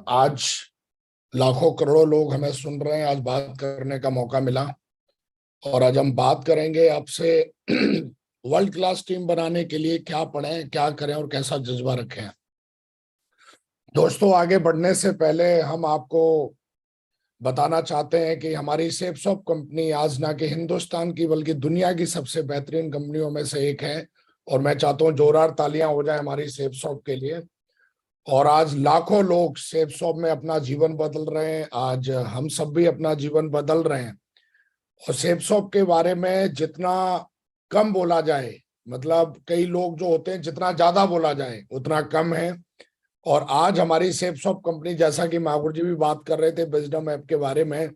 आज लाखों करोड़ों लोग हमें सुन रहे हैं। आज बात करने का मौका मिला और आज हम बात करेंगे आपसे वर्ल्ड क्लास टीम बनाने के लिए क्या पढ़ें, क्या करें और कैसा जज्बा रखें। दोस्तों, आगे बढ़ने से पहले हम आपको बताना चाहते हैं कि हमारी सेपसॉप कंपनी आज ना कि हिंदुस्तान की बल्कि दुनिया की सबसे बेहतरीन कंपनियों में से एक है। और मैं चाहता हूँ जोरदार तालियां हो जाए हमारी सेपसॉप के लिए। और आज लाखों लोग सेपसॉप में अपना जीवन बदल रहे हैं। आज हम सब भी अपना जीवन बदल रहे हैं। और सेपसॉप के बारे में जितना कम बोला जाए, मतलब कई लोग जो होते हैं जितना ज्यादा बोला जाए उतना कम है। और आज हमारी सेपसॉप कंपनी, जैसा कि मागुर जी भी बात कर रहे थे विजडम ऐप के बारे में,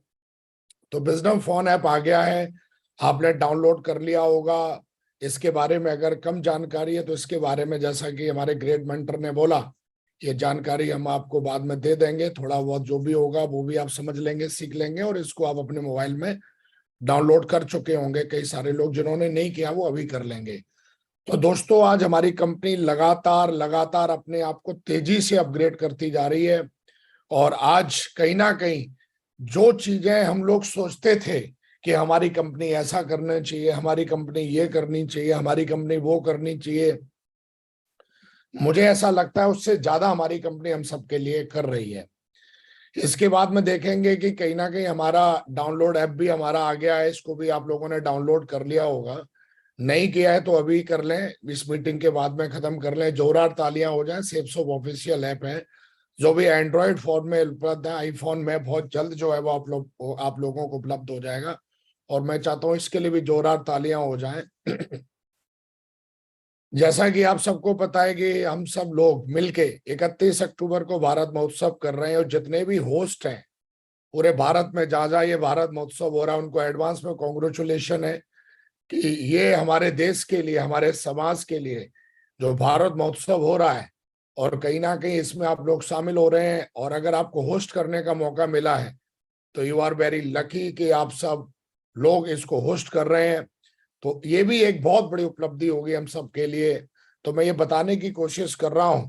तो विजडम फोन ऐप आ गया है। आपने डाउनलोड कर लिया होगा। इसके बारे में अगर कम जानकारी है तो इसके बारे में, जैसा कि हमारे ग्रेट मेंटर ने बोला, ये जानकारी हम आपको बाद में दे देंगे। थोड़ा बहुत जो भी होगा वो भी आप समझ लेंगे, सीख लेंगे और इसको आप अपने मोबाइल में डाउनलोड कर चुके होंगे। कई सारे लोग जिन्होंने नहीं किया वो अभी कर लेंगे। तो दोस्तों, आज हमारी कंपनी लगातार लगातार अपने आप को तेजी से अपग्रेड करती जा रही है। और आज कहीं ना कहीं जो चीजें हम लोग सोचते थे कि हमारी कंपनी ऐसा करना चाहिए, हमारी कंपनी ये करनी चाहिए, हमारी कंपनी वो करनी चाहिए, मुझे ऐसा लगता है उससे ज्यादा हमारी कंपनी हम सबके लिए कर रही है। इसके बाद में देखेंगे कि कहीं ना कहीं हमारा डाउनलोड ऐप भी हमारा आ गया है। इसको भी आप लोगों ने डाउनलोड कर लिया होगा। नहीं किया है तो अभी कर लें, इस मीटिंग के बाद में खत्म कर लें। जोरदार तालियां हो जाएं। सेपसॉप ऑफिशियल ऐप है जो भी एंड्रॉयड फोन में उपलब्ध है। आईफोन में बहुत जल्द जो है वो आप लोगों को उपलब्ध हो जाएगा। और मैं चाहता हूं इसके लिए भी जोरदार तालियां हो जाएं। जैसा कि आप सबको पता है कि हम सब लोग मिलके 31 अक्टूबर को भारत महोत्सव कर रहे हैं। और जितने भी होस्ट हैं पूरे भारत में, जहां जहां ये भारत महोत्सव हो रहा है, उनको एडवांस में कॉन्ग्रेचुलेशन है कि ये हमारे देश के लिए, हमारे समाज के लिए जो भारत महोत्सव हो रहा है, और कहीं ना कहीं इसमें आप लोग शामिल हो रहे हैं। और अगर आपको होस्ट करने का मौका मिला है तो यू आर वेरी लकी कि आप सब लोग इसको होस्ट कर रहे हैं। तो ये भी एक बहुत बड़ी उपलब्धि होगी हम सब के लिए। तो मैं ये बताने की कोशिश कर रहा हूं,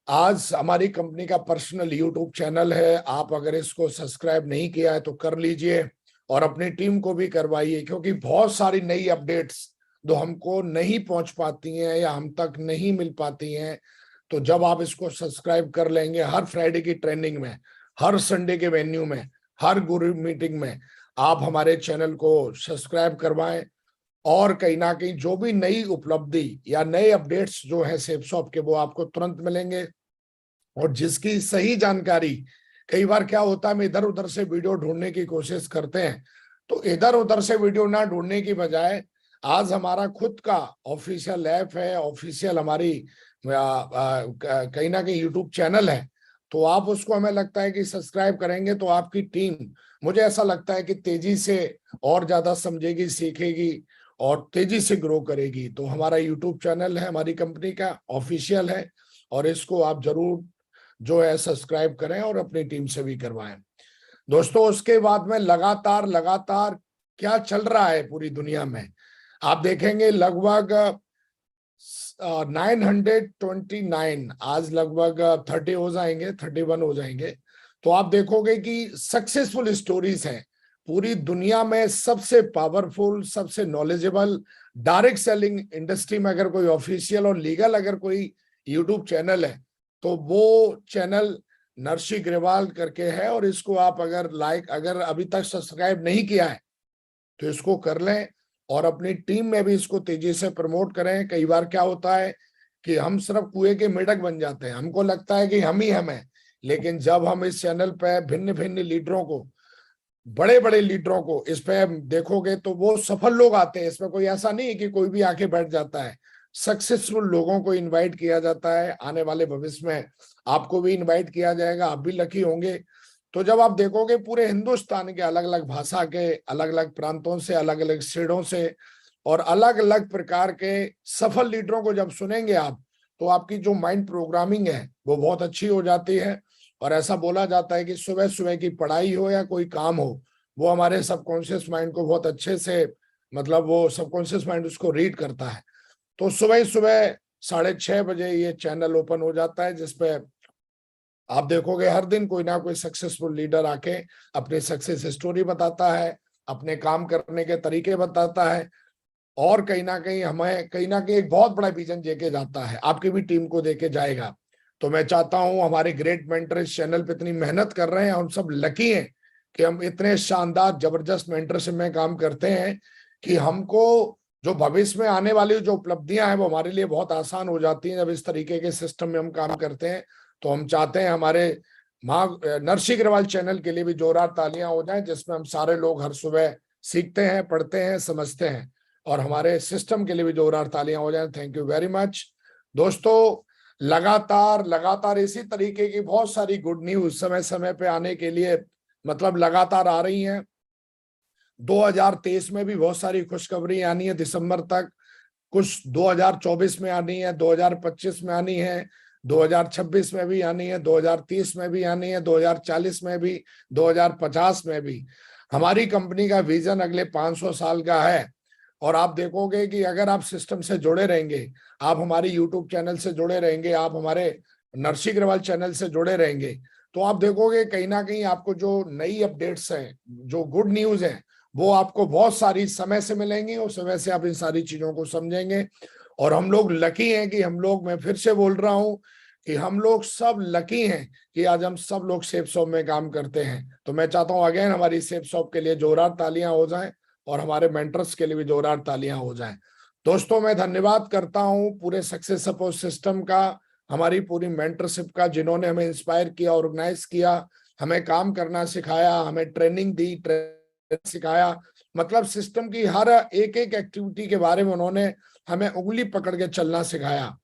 आज हमारी कंपनी का पर्सनल यूट्यूब चैनल है। आप अगर इसको सब्सक्राइब नहीं किया है तो कर लीजिए और अपनी टीम को भी करवाइए, क्योंकि बहुत सारी नई अपडेट्स जो हमको नहीं पहुंच पाती हैं या हम तक नहीं मिल पाती हैं, तो जब आप इसको सब्सक्राइब कर लेंगे, हर फ्राइडे की ट्रेनिंग में, हर संडे के वेन्यू में, हर गुरु मीटिंग में आप हमारे चैनल को सब्सक्राइब करवाएं। और कहीं ना कहीं जो भी नई उपलब्धि या नए अपडेट्स जो है सेपसॉप के, वो आपको तुरंत मिलेंगे। और जिसकी सही जानकारी, कई बार क्या होता है हम इधर उधर से वीडियो ढूंढने की कोशिश करते हैं, तो इधर उधर से वीडियो ना ढूंढने की बजाय आज हमारा खुद का ऑफिशियल ऐप है, ऑफिशियल हमारी कहीं ना कहीं यूट्यूब चैनल है। तो आप उसको, हमें लगता है कि सब्सक्राइब करेंगे तो आपकी टीम, मुझे ऐसा लगता है कि तेजी से और ज्यादा समझेगी, सीखेगी और तेजी से ग्रो करेगी। तो हमारा यूट्यूब चैनल है, हमारी कंपनी का ऑफिशियल है, और इसको आप जरूर जो है सब्सक्राइब करें और अपनी टीम से भी करवाएं। दोस्तों, उसके बाद में लगातार लगातार क्या चल रहा है पूरी दुनिया में, आप देखेंगे लगभग 929, आज लगभग 30 हो जाएंगे, 31 हो जाएंगे। तो आप देखोगे कि सक्सेसफुल स्टोरीज हैं पूरी दुनिया में। सबसे पावरफुल, सबसे नॉलेजेबल डायरेक्ट सेलिंग इंडस्ट्री में अगर कोई ऑफिशियल और लीगल अगर कोई यूट्यूब चैनल है तो वो चैनल नरसी ग्रेवाल करके है। और इसको आप अगर अभी तक सब्सक्राइब नहीं किया है तो इसको कर लें और अपनी टीम में भी इसको तेजी से प्रमोट करें। कई बार क्या होता है कि हम सिर्फ कुएं के मेढक बन जाते हैं, हमको लगता है कि हम ही हम हैं। लेकिन जब हम इस चैनल पे भिन्न भिन्न लीडरों को, बड़े बड़े लीडरों को इस पे देखोगे तो वो सफल लोग आते हैं। इसमें कोई ऐसा नहीं है कि कोई भी आके बैठ जाता है। सक्सेसफुल लोगों को इनवाइट किया जाता है। आने वाले भविष्य में आपको भी इनवाइट किया जाएगा, आप भी लकी होंगे। तो जब आप देखोगे पूरे हिंदुस्तान के अलग अलग भाषा के, अलग अलग प्रांतों से, अलग अलग स्टेटों से और अलग अलग प्रकार के सफल लीडरों को जब सुनेंगे आप, तो आपकी जो माइंड प्रोग्रामिंग है वो बहुत अच्छी हो जाती है। और ऐसा बोला जाता है कि सुबह सुबह की पढ़ाई हो या कोई काम हो, वो हमारे सबकॉन्शियस माइंड को बहुत अच्छे से, मतलब वो सबकॉन्शियस माइंड उसको रीड करता है। तो सुबह सुबह 6:30 बजे ये चैनल ओपन हो जाता है जिसपे आप देखोगे हर दिन कोई ना कोई सक्सेसफुल लीडर आके अपनी सक्सेस स्टोरी बताता है, अपने काम करने के तरीके बताता है, और कहीं ना कहीं एक बहुत बड़ा विजन देके जाता है, आपकी भी टीम को देके जाएगा। तो मैं चाहता हूं, हमारे ग्रेट मेंटर इस चैनल पे इतनी मेहनत कर रहे हैं, हम सब लकी हैं कि हम इतने शानदार जबरदस्त मेंटरशिप में काम करते हैं कि हमको जो भविष्य में आने वाली जो उपलब्धियां हैं वो हमारे लिए बहुत आसान हो जाती हैं जब इस तरीके के सिस्टम में हम काम करते हैं। तो हम चाहते हैं हमारे माँ नरसी अग्रवाल चैनल के लिए भी जोरदार तालियां हो जाएं, जिसमें हम सारे लोग हर सुबह सीखते हैं, पढ़ते हैं, समझते हैं, और हमारे सिस्टम के लिए भी जोरदार तालियां हो जाएं। थैंक यू वेरी मच दोस्तों। लगातार लगातार इसी तरीके की बहुत सारी गुड न्यूज समय समय पे आने के लिए मतलब लगातार आ रही हैं। 2023 में भी बहुत सारी खुशखबरी आनी है दिसंबर तक, कुछ 2024 में आनी है, 2025 में आनी है, 2026 में भी आनी है, 2030 में भी आनी है, 2040 में भी, 2050 में भी। हमारी कंपनी का विजन अगले 500 साल का है। और आप देखोगे कि अगर आप सिस्टम से जुड़े रहेंगे, आप हमारे यूट्यूब चैनल से जुड़े रहेंगे, आप हमारे नरसी अग्रवाल चैनल से जुड़े रहेंगे, तो आप देखोगे कहीं ना कहीं आपको जो नई अपडेट्स हैं, जो गुड न्यूज है, वो आपको बहुत सारी समय से मिलेंगी, और समय से आप इन सारी चीजों को समझेंगे। और हम लोग लकी हैं कि हम लोग, मैं फिर से बोल रहा हूं कि हम लोग सब लकी हैं कि आज हम सब लोग सेफ शॉप में काम करते हैं। तो मैं चाहता हूं अगेन हमारी सेफ शॉप के लिए जोरदार तालियां हो जाएं, और हमारे मेंटर्स के लिए भी जोरदार तालियां हो जाएं। दोस्तों मैं धन्यवाद करता हूं पूरे सक्सेस सपोर्ट सिस्टम का, हमारी पूरी मेंटरशिप का, जिन्होंने हमें इंस्पायर किया, ऑर्गेनाइज किया, हमें काम करना सिखाया, हमें ट्रेनिंग दी, सिखाया। मतलब सिस्टम की हर एक एक एक्टिविटी के बारे में उन्होंने हमें उंगली पकड़ के चलना सिखाया।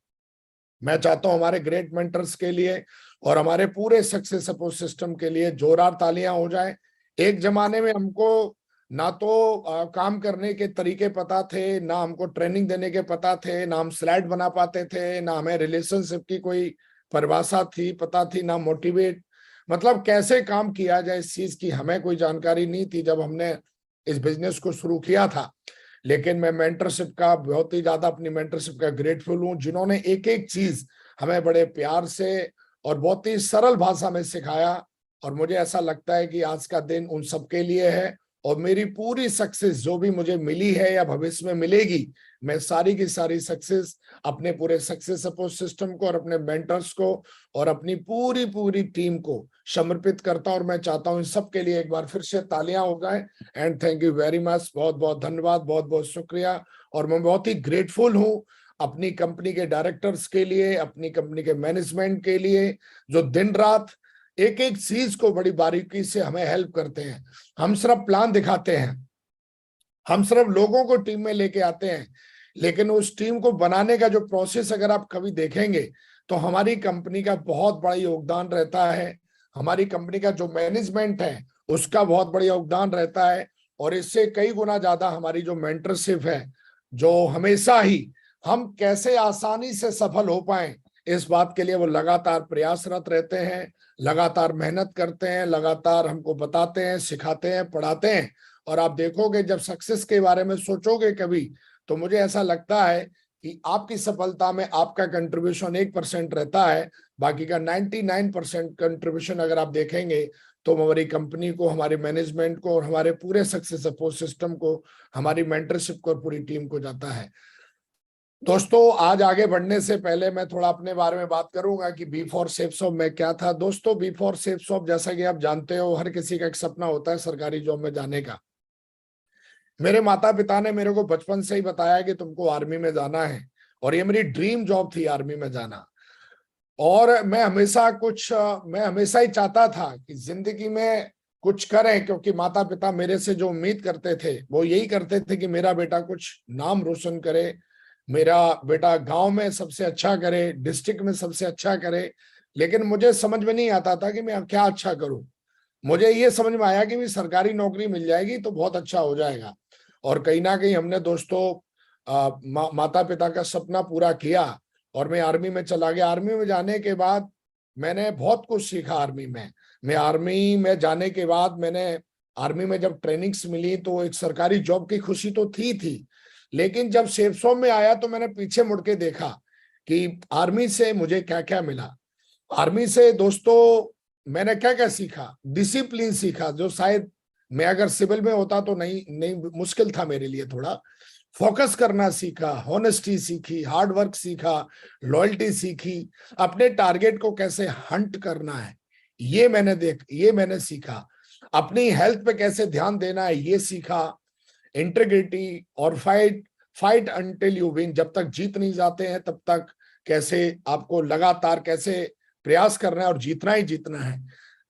मैं चाहता हूं हमारे ग्रेट मेंटर्स के लिए और हमारे पूरे सक्सेस सपोर्ट सिस्टम के लिए जोरदार तालियां हो जाए। एक जमाने में हमको ना तो काम करने के तरीके पता थे, ना हमको ट्रेनिंग देने के पता थे, ना हम स्लाइड बना पाते थे, ना हमें रिलेशनशिप की कोई परिभाषा थी पता थी, ना मोटिवेट मतलब कैसे काम किया जाए इस चीज की हमें कोई जानकारी नहीं थी जब हमने इस बिजनेस को शुरू किया था। लेकिन मैं मेंटरशिप का बहुत ही ज्यादा अपनी मेंटरशिप का ग्रेटफुल हूं, जिन्होंने एक एक चीज हमें बड़े प्यार से और बहुत ही सरल भाषा में सिखाया। और मुझे ऐसा लगता है कि आज का दिन उन सबके लिए है, और मेरी पूरी सक्सेस जो भी मुझे मिली है या भविष्य में मिलेगी, मैं सारी की सारी सक्सेस अपने पूरे सक्सेस सपोर्ट सिस्टम को और अपने मेंटर्स को और अपनी पूरी पूरी टीम को समर्पित करता हूं। और मैं चाहता हूं इन सबके लिए एक बार फिर से तालियां हो जाएं। And thank you very much, बहुत बहुत धन्यवाद, बहुत बहुत शुक्रिया। और मैं बहुत ही ग्रेटफुल हूं अपनी कंपनी के डायरेक्टर्स के लिए, अपनी कंपनी के मैनेजमेंट के लिए, जो दिन रात एक एक चीज को बड़ी बारीकी से हमें हेल्प करते हैं। हम सिर्फ प्लान दिखाते हैं, हम सिर्फ लोगों को टीम में लेके आते हैं, लेकिन उस टीम को बनाने का जो प्रोसेस अगर आप कभी देखेंगे तो हमारी कंपनी का बहुत बड़ा योगदान रहता है। हमारी कंपनी का जो मैनेजमेंट है उसका बहुत बड़ा योगदान रहता है। और इससे कई गुना ज्यादा हमारी जो मेंटरशिप है, जो हमेशा ही हम कैसे आसानी से सफल हो पाए इस बात के लिए वो लगातार प्रयासरत रहते हैं, लगातार मेहनत करते हैं, लगातार हमको बताते हैं, सिखाते हैं, पढ़ाते हैं। और आप देखोगे जब सक्सेस के बारे में सोचोगे कभी, तो मुझे ऐसा लगता है कि आपकी सफलता में आपका कंट्रीब्यूशन 1% रहता है, बाकी का 99% कंट्रीब्यूशन अगर आप देखेंगे तो हमारी कंपनी को, हमारे मैनेजमेंट को और हमारे पूरे सक्सेस सपोर्ट सिस्टम को, हमारी मेंटरशिप को और पूरी टीम को जाता है। दोस्तों आज आगे बढ़ने से पहले मैं थोड़ा अपने बारे में बात करूंगा कि बी फॉर सेफ शॉप में क्या था। दोस्तों बी फॉर सेफ शॉप, जैसा कि आप जानते हो, हर किसी का एक सपना होता है सरकारी जॉब में जाने का। मेरे माता पिता ने मेरे को बचपन से ही बताया कि तुमको आर्मी में जाना है, और ये मेरी ड्रीम जॉब थी आर्मी में जाना। और मैं हमेशा ही चाहता था कि जिंदगी में कुछ करें, क्योंकि माता पिता मेरे से जो उम्मीद करते थे वो यही करते थे कि मेरा बेटा कुछ नाम रोशन करे, मेरा बेटा गांव में सबसे अच्छा करे, डिस्ट्रिक्ट में सबसे अच्छा करे। लेकिन मुझे समझ में नहीं आता था कि मैं क्या अच्छा करूं। मुझे ये समझ में आया कि भी सरकारी नौकरी मिल जाएगी तो बहुत अच्छा हो जाएगा। और कहीं ना कहीं हमने दोस्तों माता पिता का सपना पूरा किया, और मैं आर्मी में चला गया। आर्मी में जाने के बाद मैंने बहुत कुछ सीखा आर्मी में। मैं आर्मी में जाने के बाद मैंने आर्मी में जब ट्रेनिंग्स मिली तो एक सरकारी जॉब की खुशी तो थी, लेकिन जब सेफ जोन में आया तो मैंने पीछे मुड़ के देखा कि आर्मी से मुझे क्या क्या मिला। आर्मी से दोस्तों मैंने क्या क्या सीखा, डिसिप्लिन सीखा, जो शायद मैं अगर सिविल में होता तो नहीं नहीं मुश्किल था मेरे लिए थोड़ा। फोकस करना सीखा, हॉनेस्टी सीखी, हार्ड वर्क सीखा, लॉयल्टी सीखी, अपने टारगेट को कैसे हंट करना है ये मैंने सीखा, अपनी हेल्थ पे कैसे ध्यान देना है ये सीखा, इंटीग्रिटी और fight fight until you win, जब तक जीत नहीं जाते हैं तब तक कैसे आपको लगातार कैसे प्रयास करना है और जीतना ही जीतना है।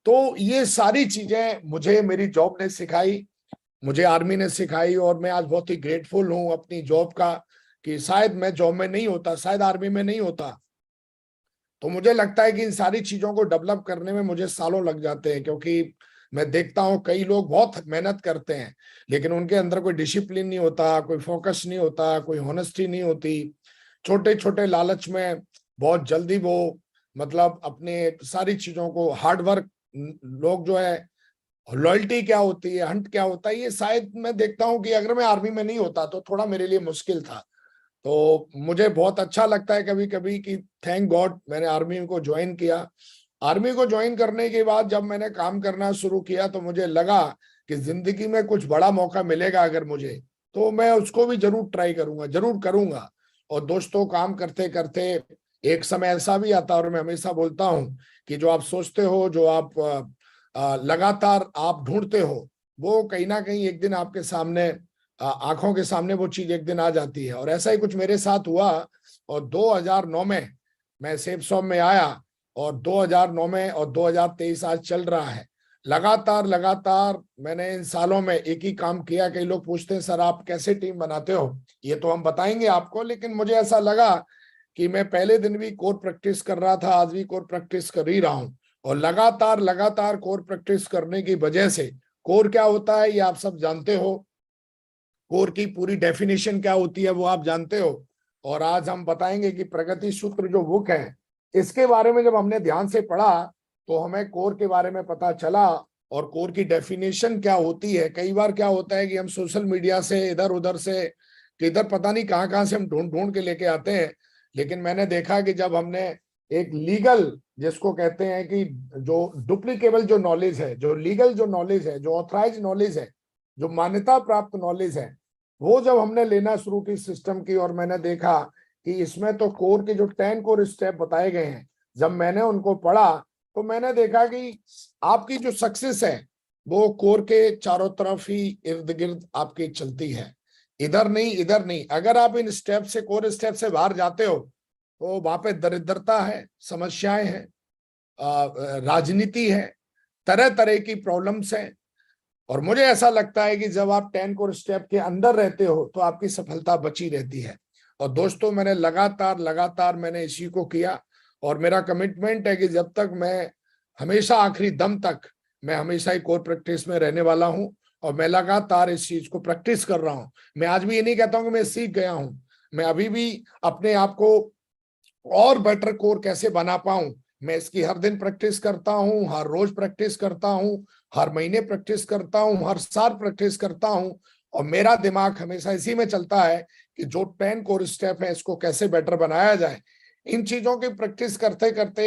तो ये सारी चीजें मुझे मेरी जॉब ने सिखाई, मुझे आर्मी ने सिखाई, और मैं आज बहुत ही ग्रेटफुल हूं अपनी जॉब का कि शायद मैं जॉब में नहीं होता, शायद आर्मी में नहीं होता, तो मुझे लगता है कि इन सारी चीजों को डेवलप करने में मुझे सालों लग जाते हैं, क्योंकि मैं देखता हूं कई लोग बहुत मेहनत करते हैं लेकिन उनके अंदर कोई डिसिप्लिन नहीं होता, कोई फोकस नहीं होता, कोई होनेस्टी नहीं होती, छोटे छोटे लालच में बहुत जल्दी वो मतलब अपने सारी चीजों को हार्ड वर्क, लोग जो है लॉयल्टी क्या होती है, हंट क्या होता है, ये शायद मैं देखता हूं कि अगर मैं आर्मी में नहीं होता तो थोड़ा मेरे लिए मुश्किल था। तो मुझे बहुत अच्छा लगता है कभी कभी कि थैंक गॉड मैंने आर्मी को ज्वाइन किया। आर्मी को ज्वाइन करने के बाद जब मैंने काम करना शुरू किया तो मुझे लगा कि जिंदगी में कुछ बड़ा मौका मिलेगा अगर मुझे, तो मैं उसको भी जरूर ट्राई करूंगा, जरूर करूंगा। और दोस्तों काम करते करते एक समय ऐसा भी आता है, और मैं हमेशा बोलता हूँ कि जो आप सोचते हो, जो आप लगातार आप ढूंढते हो, वो कहीं ना कहीं एक दिन आपके सामने आंखों के सामने वो चीज एक दिन आ जाती है। और ऐसा ही कुछ मेरे साथ हुआ, और 2009 में मैं सेफ शॉप में आया, और 2009 में और 2023 आज चल रहा है, लगातार लगातार मैंने इन सालों में एक ही काम किया। कई लोग पूछते हैं सर आप कैसे टीम बनाते हो, ये तो हम बताएंगे आपको, लेकिन मुझे ऐसा लगा कि मैं पहले दिन भी कोर प्रैक्टिस कर रहा था, आज भी कोर प्रैक्टिस कर ही रहा हूं, और लगातार लगातार कोर प्रैक्टिस करने की वजह से, कोर क्या होता है ये आप सब जानते हो, कोर की पूरी डेफिनेशन क्या होती है वो आप जानते हो, और आज हम बताएंगे कि प्रगति सूत्र जो बुक है इसके बारे में जब हमने ध्यान से पढ़ा तो हमें कोर के बारे में पता चला, और कोर की डेफिनेशन क्या होती है। कई बार क्या होता है कि हम सोशल मीडिया से इधर उधर से किधर पता नहीं कहाँ कहाँ से हम ढूंढ ढूंढ के लेके आते हैं, लेकिन मैंने देखा कि जब हमने एक लीगल, जिसको कहते हैं कि जो डुप्लीकेबल जो नॉलेज है, जो लीगल जो नॉलेज है, जो ऑथराइज नॉलेज है, जो मान्यता प्राप्त नॉलेज है, वो जब हमने लेना शुरू की सिस्टम की, और मैंने देखा कि इसमें तो कोर के जो 10 कोर स्टेप बताए गए हैं, जब मैंने उनको पढ़ा तो मैंने देखा कि आपकी जो सक्सेस है वो कोर के चारों तरफ ही इर्द गिर्द आपकी चलती है, इधर नहीं इधर नहीं। अगर आप इन स्टेप से, कोर स्टेप से बाहर जाते हो तो वहां पे दरिद्रता है, समस्याएं हैं, राजनीति है, तरह तरह की प्रॉब्लम्स हैं। और मुझे ऐसा लगता है कि जब आप 10 कोर स्टेप के अंदर रहते हो तो आपकी सफलता बची रहती है। और दोस्तों मैंने लगातार लगातार मैंने इसी को किया, और मेरा कमिटमेंट है कि जब तक मैं हमेशा आखिरी दम तक मैं हमेशा ही कोर प्रैक्टिस में रहने वाला हूं, और मैं लगातार इस चीज को प्रैक्टिस कर रहा हूं। मैं आज भी ये नहीं कहता हूं कि मैं सीख गया हूं, मैं अभी भी अपने आप को और बेटर कोर कैसे बना पाऊं, मैं इसकी हर दिन प्रैक्टिस करता हूं, हर रोज प्रैक्टिस करता हूं, हर महीने प्रैक्टिस करता हूं, हर साल प्रैक्टिस करता हूं। और मेरा दिमाग हमेशा इसी में चलता है कि जो 10 कोर स्टेप है इसको कैसे बेटर बनाया जाए। इन चीजों की प्रैक्टिस करते करते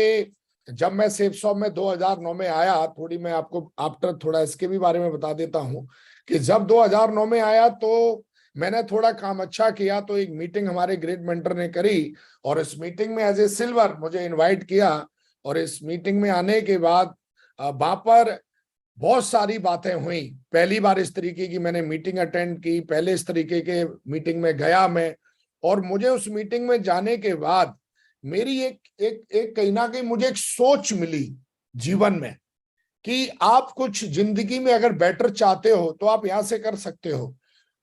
जब मैं सेफ शॉप में 2009 में आया, थोड़ी मैं आपको आफ्टर थोड़ा इसके भी बारे में बता देता हूं कि जब 2009 में आया तो मैंने थोड़ा काम अच्छा किया, तो एक मीटिंग हमारे ग्रेड मेंटर ने करी, और इस मीटिंग में एज ए सिल्वर मुझे इनवाइट किया। और इस मीटिंग में आने के बाद वहां पर बहुत सारी बातें हुई, पहली बार इस तरीके की मैंने मीटिंग अटेंड की, पहले इस तरीके के मीटिंग में गया मैं। और मुझे उस मीटिंग में जाने के बाद मेरी एक एक एक कहीं ना कहीं मुझे एक सोच मिली जीवन में कि आप कुछ जिंदगी में अगर बेटर चाहते हो तो आप यहां से कर सकते हो।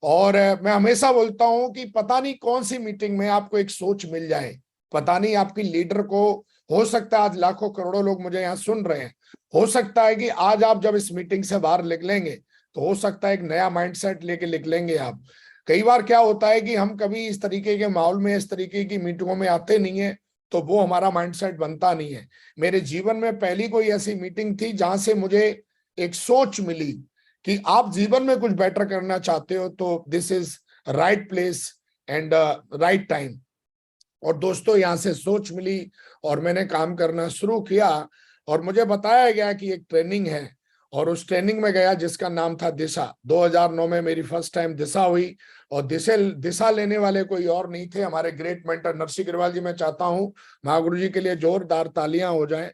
और मैं हमेशा बोलता हूं कि पता नहीं कौन सी मीटिंग में आपको एक सोच मिल जाए, पता नहीं आपकी लीडर को, हो सकता है आज लाखों करोड़ों लोग मुझे यहाँ सुन रहे हैं, हो सकता है कि आज आप जब इस मीटिंग से बाहर निकलेंगे तो हो सकता है एक नया माइंडसेट लेके निकलेंगे आप। कई बार क्या होता है कि हम कभी इस तरीके के माहौल में, इस तरीके की मीटिंगों में आते नहीं है, तो वो हमारा माइंडसेट बनता नहीं है। मेरे जीवन में पहली कोई ऐसी मीटिंग थी जहां से मुझे एक सोच मिली कि आप जीवन में कुछ बेटर करना चाहते हो तो this is right place and right time. और दोस्तों यहाँ से सोच मिली और मैंने काम करना शुरू किया। और मुझे बताया गया कि एक ट्रेनिंग है, और उस ट्रेनिंग में गया जिसका नाम था दिशा। 2009 में मेरी फर्स्ट टाइम दिशा हुई, और दिशा लेने वाले कोई और नहीं थे, हमारे ग्रेट मेंटर नरसी अग्रवाल जी। मैं चाहता हूं महागुरु जी के लिए जोरदार तालियां हो जाएं।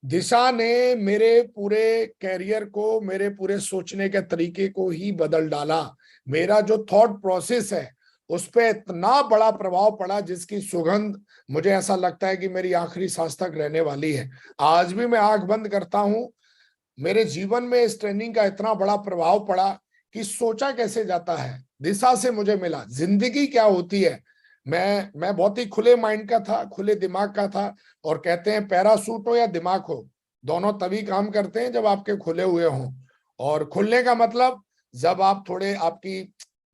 दिशा ने मेरे पूरे कैरियर को, मेरे पूरे सोचने के तरीके को ही बदल डाला। मेरा जो थॉट प्रोसेस है उस पर इतना बड़ा प्रभाव पड़ा जिसकी सुगंध मुझे ऐसा लगता है कि मेरी आखिरी सांस तक रहने वाली है। आज भी मैं आंख बंद करता हूं, मेरे जीवन में इस ट्रेनिंग का इतना बड़ा प्रभाव पड़ा कि सोचा कैसे जाता है। दिशा से मुझे मिला जिंदगी क्या होती है। मैं बहुत ही खुले माइंड का था, खुले दिमाग का था। और कहते हैं पैरासूट हो या दिमाग हो, दोनों तभी काम करते हैं जब आपके खुले हुए हों। और खुलने का मतलब जब आप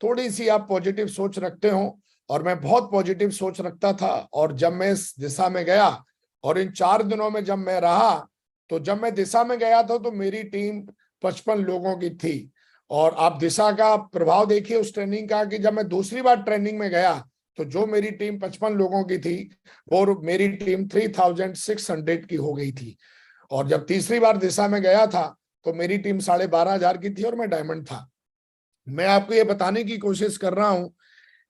थोड़ी सी आप पॉजिटिव सोच रखते हो। और मैं बहुत पॉजिटिव सोच रखता था। और जब मैं इस दिशा में गया और इन 4 दिनों में जब मैं रहा, तो जब मैं दिशा में गया था तो मेरी टीम 55 लोगों की थी। और आप दिशा का प्रभाव देखिए उस ट्रेनिंग का, कि जब मैं दूसरी बार ट्रेनिंग में गया तो जो मेरी टीम 55 लोगों की थी वो मेरी टीम 3600 की हो गई थी। और जब तीसरी बार दिशा में गया था तो मेरी टीम 12,500 की थी और मैं डायमंड था। मैं आपको ये बताने की कोशिश कर रहा हूं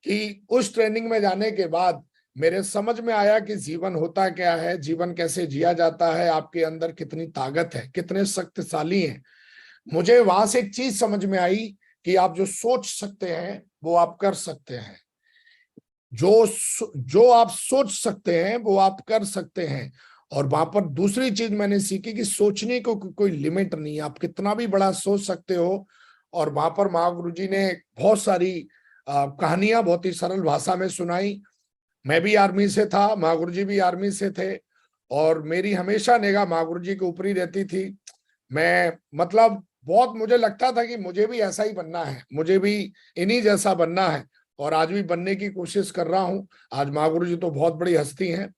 कि उस ट्रेनिंग में जाने के बाद मेरे समझ में आया कि जीवन होता क्या है, जीवन कैसे जिया जाता है, आपके अंदर कितनी ताकत है, कितने शक्तिशाली हैं। मुझे वहां से एक चीज समझ में आई कि आप जो सोच सकते हैं वो आप कर सकते हैं। जो आप सोच सकते हैं वो आप कर सकते हैं। और वहां पर दूसरी चीज मैंने सीखी कि सोचने को कोई लिमिट नहीं है, आप कितना भी बड़ा सोच सकते हो। और वहां पर महागुरु जी ने बहुत सारी कहानियां बहुत ही सरल भाषा में सुनाई। मैं भी आर्मी से था, महागुरु जी भी आर्मी से थे, और मेरी हमेशा निगाह महागुरु जी के ऊपर ही रहती थी। मैं मतलब बहुत मुझे लगता था कि मुझे भी ऐसा ही बनना है, मुझे भी इन्हीं जैसा बनना है। और आज भी बनने की कोशिश कर रहा हूं। आज महागुरु जी तो बहुत बड़ी हस्ती हैं,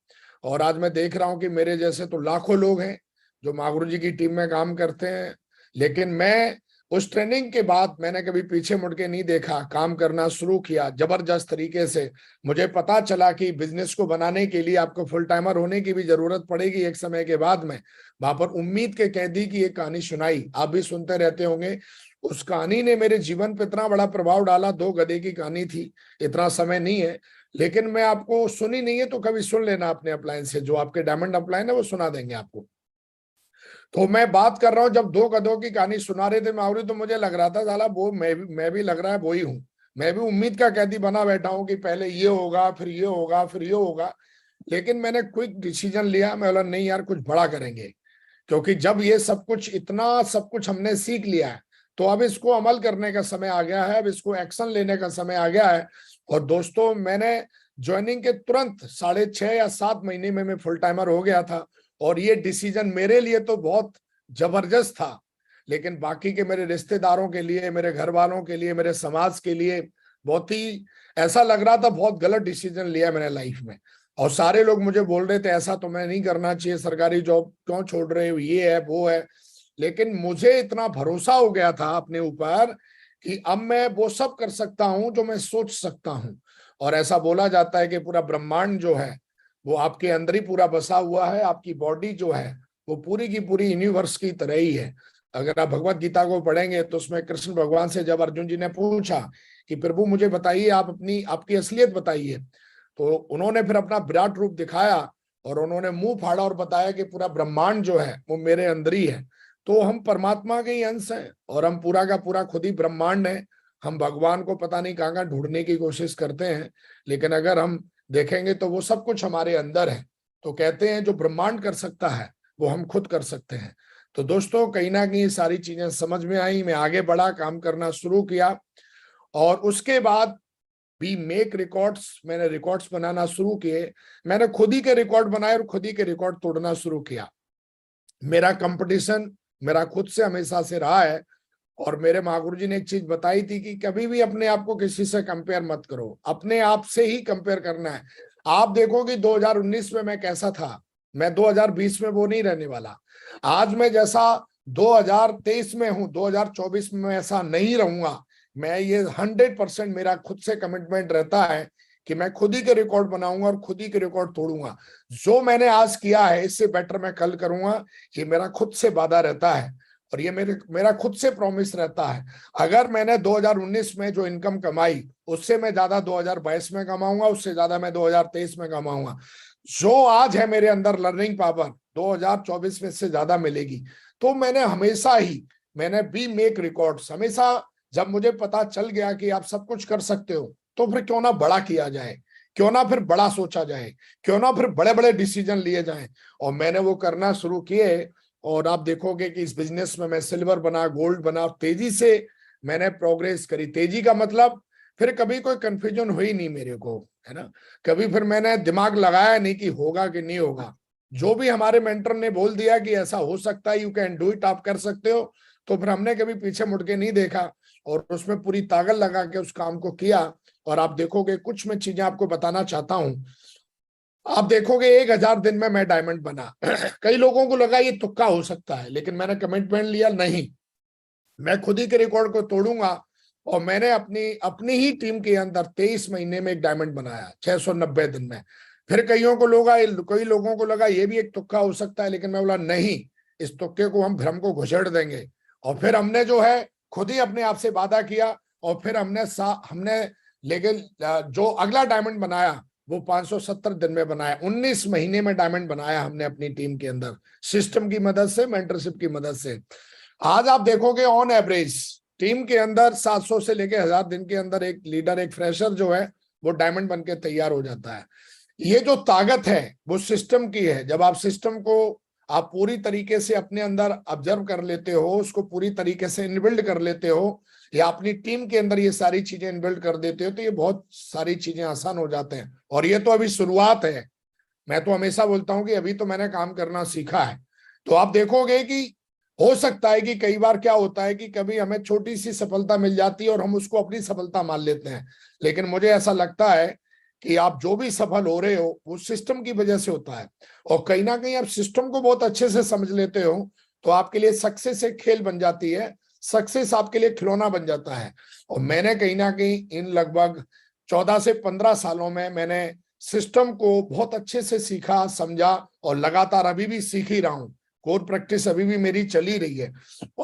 और आज मैं देख रहा हूं कि मेरे जैसे तो लाखों लोग हैं जो महागुरु जी की टीम में काम करते हैं। लेकिन मैं उस ट्रेनिंग के बाद मैंने कभी पीछे मुड़ के नहीं देखा, काम करना शुरू किया जबरदस्त तरीके से। मुझे पता चला कि बिजनेस को बनाने के लिए आपको फुल टाइमर होने की भी जरूरत पड़ेगी एक समय के बाद में। वहां पर उम्मीद के कैदी की एक कहानी सुनाई, आप भी सुनते रहते होंगे। उस कहानी ने मेरे जीवन पर इतना बड़ा प्रभाव डाला। 2 गधे की कहानी थी, इतना समय नहीं है, लेकिन मैं आपको सुनी नहीं है तो कभी सुन लेना अपने अपलाइन से, जो आपके डायमंड अपलाइन है वो सुना देंगे आपको। तो मैं बात कर रहा हूँ, जब 2 गधों की कहानी सुना रहे थे मावरी, तो मुझे लग रहा था साला वो मैं भी लग रहा है वो ही हूँ। मैं भी उम्मीद का कैदी बना बैठा हूँ कि पहले ये होगा, फिर ये होगा, फिर ये होगा। लेकिन मैंने क्विक डिसीजन लिया, मैं बोला नहीं यार, कुछ बड़ा करेंगे। क्योंकि जब ये सब कुछ इतना सब कुछ हमने सीख लिया है तो अब इसको अमल करने का समय आ गया है, अब इसको एक्शन लेने का समय आ गया है। और दोस्तों, मैंने ज्वाइनिंग के तुरंत 6.5 या 7 महीने में मैं फुल टाइमर हो गया था। और ये डिसीजन मेरे लिए तो बहुत जबरदस्त था, लेकिन बाकी के मेरे रिश्तेदारों के लिए, मेरे घर वालों के लिए, मेरे समाज के लिए बहुत ही ऐसा लग रहा था बहुत गलत डिसीजन लिया मैंने लाइफ में। और सारे लोग मुझे बोल रहे थे ऐसा तुम्हें नहीं करना चाहिए, सरकारी जॉब क्यों छोड़ रहे हो, ये है वो है। लेकिन मुझे इतना भरोसा हो गया था अपने ऊपर कि अब मैं वो सब कर सकता हूं जो मैं सोच सकता हूं। और ऐसा बोला जाता है कि पूरा ब्रह्मांड जो है वो आपके अंदर ही पूरा बसा हुआ है। आपकी बॉडी जो है वो पूरी की पूरी यूनिवर्स की तरह ही है। अगर आप भगवत गीता को पढ़ेंगे तो उसमें कृष्ण भगवान से जब अर्जुन जी ने पूछा कि प्रभु मुझे बताइए, आप आपकी असलियत बताइए, तो उन्होंने फिर अपना विराट रूप दिखाया और उन्होंने मुंह फाड़ा और बताया कि पूरा ब्रह्मांड जो है वो मेरे अंदर ही है। तो हम परमात्मा के ही अंश हैं और हम पूरा का पूरा खुद ही ब्रह्मांड है। हम भगवान को पता नहीं कहाँ कहाँ ढूंढने की कोशिश करते हैं, लेकिन अगर हम देखेंगे तो वो सब कुछ हमारे अंदर है। तो कहते हैं जो ब्रह्मांड कर सकता है वो हम खुद कर सकते हैं। तो दोस्तों, कहीं ना कहीं सारी चीजें समझ में आई, मैं आगे बढ़ा, काम करना शुरू किया। और उसके बाद भी मेक रिकॉर्ड्स, मैंने रिकॉर्ड्स बनाना शुरू किए। मैंने खुद ही के रिकॉर्ड बनाए और खुद ही के रिकॉर्ड तोड़ना शुरू किया। मेरा कंपटीशन मेरा खुद से हमेशा से रहा है। और मेरे महागुरु जी ने एक चीज बताई थी कि कभी भी अपने आप को किसी से कंपेयर मत करो, अपने आप से ही कंपेयर करना है। आप देखो कि 2019 में मैं कैसा था, मैं 2020 में वो नहीं रहने वाला। आज मैं जैसा 2023 में हूं, 2024 में ऐसा नहीं रहूंगा। मैं ये 100% मेरा खुद से कमिटमेंट रहता है कि मैं खुद ही के रिकॉर्ड बनाऊंगा और खुद ही के रिकॉर्ड तोड़ूंगा। जो मैंने आज किया है इससे बेटर मैं कल करूंगा, ये मेरा खुद से वादा रहता है और ये मेरा खुद से प्रॉमिस रहता है। अगर मैंने 2019 में जो इनकम कमाई उससे मैं ज्यादा 2022 में कमाऊंगा, उससे ज्यादा मैं 2023 में कमाऊंगा। जो आज है मेरे अंदर लर्निंग पावर 2024 में से ज्यादा मिलेगी। तो मैंने बी मेक रिकॉर्ड्स हमेशा, जब मुझे पता चल गया कि आप सब कुछ कर सकते हो, तो फिर क्यों ना बड़ा किया जाए, क्यों ना फिर बड़ा सोचा जाए, क्यों ना फिर बड़े बड़े डिसीजन लिए जाएं। और मैंने वो करना शुरू किए और आप देखोगे कि इस बिजनेस में मैं सिल्वर बना, गोल्ड बना, तेजी से मैंने प्रोग्रेस करी। तेजी का मतलब फिर कभी कोई कंफ्यूजन हुई नहीं मेरे को, है ना। कभी फिर मैंने दिमाग लगाया नहीं कि होगा कि नहीं होगा। जो भी हमारे मेंटर ने बोल दिया कि ऐसा हो सकता है, यू कैन डू इट, आप कर सकते हो, तो फिर हमने कभी पीछे मुड़ के नहीं देखा और उसमें पूरी ताकत लगा के उस काम को किया। और आप देखोगे कुछ मैं चीजें आपको बताना चाहता हूं। आप देखोगे 1000 दिन में मैं डायमंड बना। कई लोगों को लगा ये तुक्का हो सकता है, लेकिन मैंने कमिटमेंट लिया, नहीं, मैं खुद ही के रिकॉर्ड को तोड़ूंगा। और मैंने अपनी अपनी ही टीम के अंदर 23 महीने में एक डायमंड बनाया 690 दिन में। फिर कई लोगों को लगा ये भी एक तुक्का हो सकता है, लेकिन मैं बोला नहीं, इस तुक्के को हम भ्रम को घुसेड़ देंगे। और फिर हमने जो है खुद ही अपने आप से वादा किया और फिर हमने लेकिन जो अगला डायमंड बनाया वो 570 दिन में बनाया, 19 महीने में डायमंड बनाया हमने अपनी टीम के अंदर, सिस्टम की मदद से, मेंटरशिप की मदद से। आज आप देखोगे ऑन एवरेज टीम के अंदर 700 से लेके 1000 दिन के अंदर एक लीडर, एक फ्रेशर जो है वो डायमंड बन के तैयार हो जाता है। ये जो ताकत है वो सिस्टम की है। जब आप सिस्टम को आप पूरी तरीके से अपने अंदर ऑब्जर्व कर लेते हो, उसको पूरी तरीके से इनबिल्ड कर लेते हो या अपनी टीम के अंदर ये सारी चीजें इनबिल्ड कर देते हो, तो ये बहुत सारी चीजें आसान हो जाते हैं। और ये तो अभी शुरुआत है। मैं तो हमेशा बोलता हूं कि अभी तो मैंने काम करना सीखा है। तो आप देखोगे कि हो सकता है कि कई बार क्या होता है कि कभी हमें छोटी सी सफलता मिल जाती है और हम उसको अपनी सफलता मान लेते हैं। लेकिन मुझे ऐसा लगता है कि आप जो भी सफल हो रहे हो वो सिस्टम की वजह से होता है। और कहीं ना कहीं आप सिस्टम को बहुत अच्छे से समझ लेते हो तो आपके लिए सक्सेस एक खेल बन जाती है, सक्सेस आपके लिए खिलौना बन जाता है। और मैंने कहीं ना कहीं इन लगभग 14 से 15 सालों में मैंने सिस्टम को बहुत अच्छे से सीखा, समझा और लगातार अभी भी सीख ही रहा हूं। कोर प्रैक्टिस अभी भी मेरी चली रही है।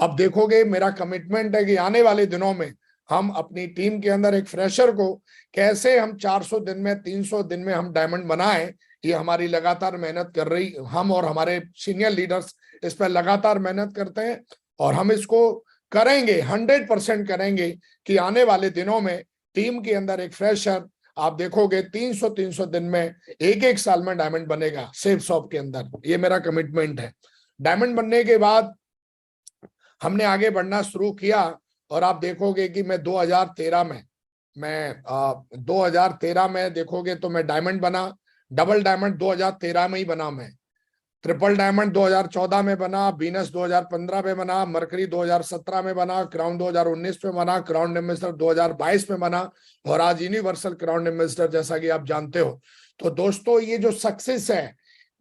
आप देखोगे मेरा कमिटमेंट है कि आने वाले दिनों में हम अपनी टीम के अंदर एक फ्रेशर को कैसे हम 400 दिन में, 300 दिन में हम डायमंड बनाएं, ये हमारी लगातार मेहनत कर रही, हम और हमारे सीनियर लीडर्स इस पर लगातार मेहनत करते हैं। और हम इसको करेंगे, 100% करेंगे कि आने वाले दिनों में टीम के अंदर एक फ्रेशर आप देखोगे 300 दिन में, एक साल में डायमंड बनेगा सेफ शॉप के अंदर। ये मेरा कमिटमेंट है। डायमंड बनने के बाद हमने आगे बढ़ना शुरू किया और आप देखोगे कि मैं 2013 में देखोगे तो मैं डायमंड बना। डबल डायमंड 2013 में ही बना मैं, ट्रिपल डायमंड 2014 में बना, वीनस 2015 में बना, मरकरी 2017 में बना, क्राउन 2019 में बना, क्राउन एम्बेसडर 2022 में बना और आज यूनिवर्सल क्राउन एम्बेसडर जैसा कि आप जानते हो। तो दोस्तों ये जो सक्सेस है,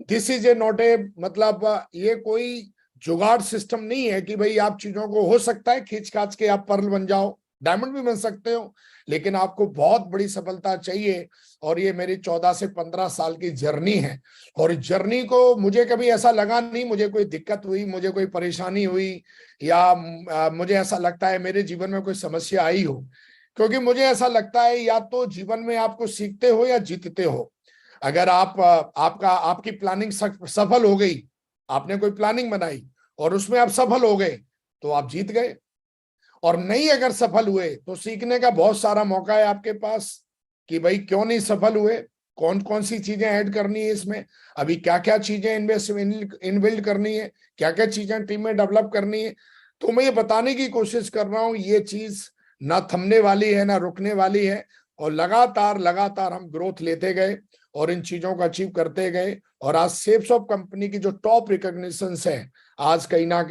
this is a not a, मतलब ये कोई जुगाड़ सिस्टम नहीं है कि भाई आप चीजों को, हो सकता है खींच खाच के आप पर्ल बन जाओ, डायमंड भी बन सकते हो, लेकिन आपको बहुत बड़ी सफलता चाहिए। और ये मेरी 14 से 15 साल की जर्नी है। और इस जर्नी को मुझे कभी ऐसा लगा नहीं मुझे कोई दिक्कत हुई, मुझे कोई परेशानी हुई या मुझे ऐसा लगता है मेरे जीवन में कोई समस्या आई हो। क्योंकि मुझे ऐसा लगता है या तो जीवन में आपको सीखते हो या जीतते हो। अगर आपकी प्लानिंग सफल हो गई, आपने कोई प्लानिंग बनाई और उसमें आप सफल हो गए तो आप जीत गए। और नहीं अगर सफल हुए तो सीखने का बहुत सारा मौका है आपके पास कि भाई क्यों नहीं सफल हुए, कौन कौन सी चीजें ऐड करनी है इसमें, अभी क्या क्या चीजें इनबिल्ड करनी है, क्या क्या चीजें टीम में डेवलप करनी है। तो मैं ये बताने की कोशिश कर रहा हूं ये चीज ना थमने वाली है ना रुकने वाली है। और लगातार लगातार हम ग्रोथ लेते गए और इन चीजों को अचीव करते गए। और आज सेफ्स ऑफ कंपनी की जो टॉप रिकॉग्निशन है, आज कहीं ना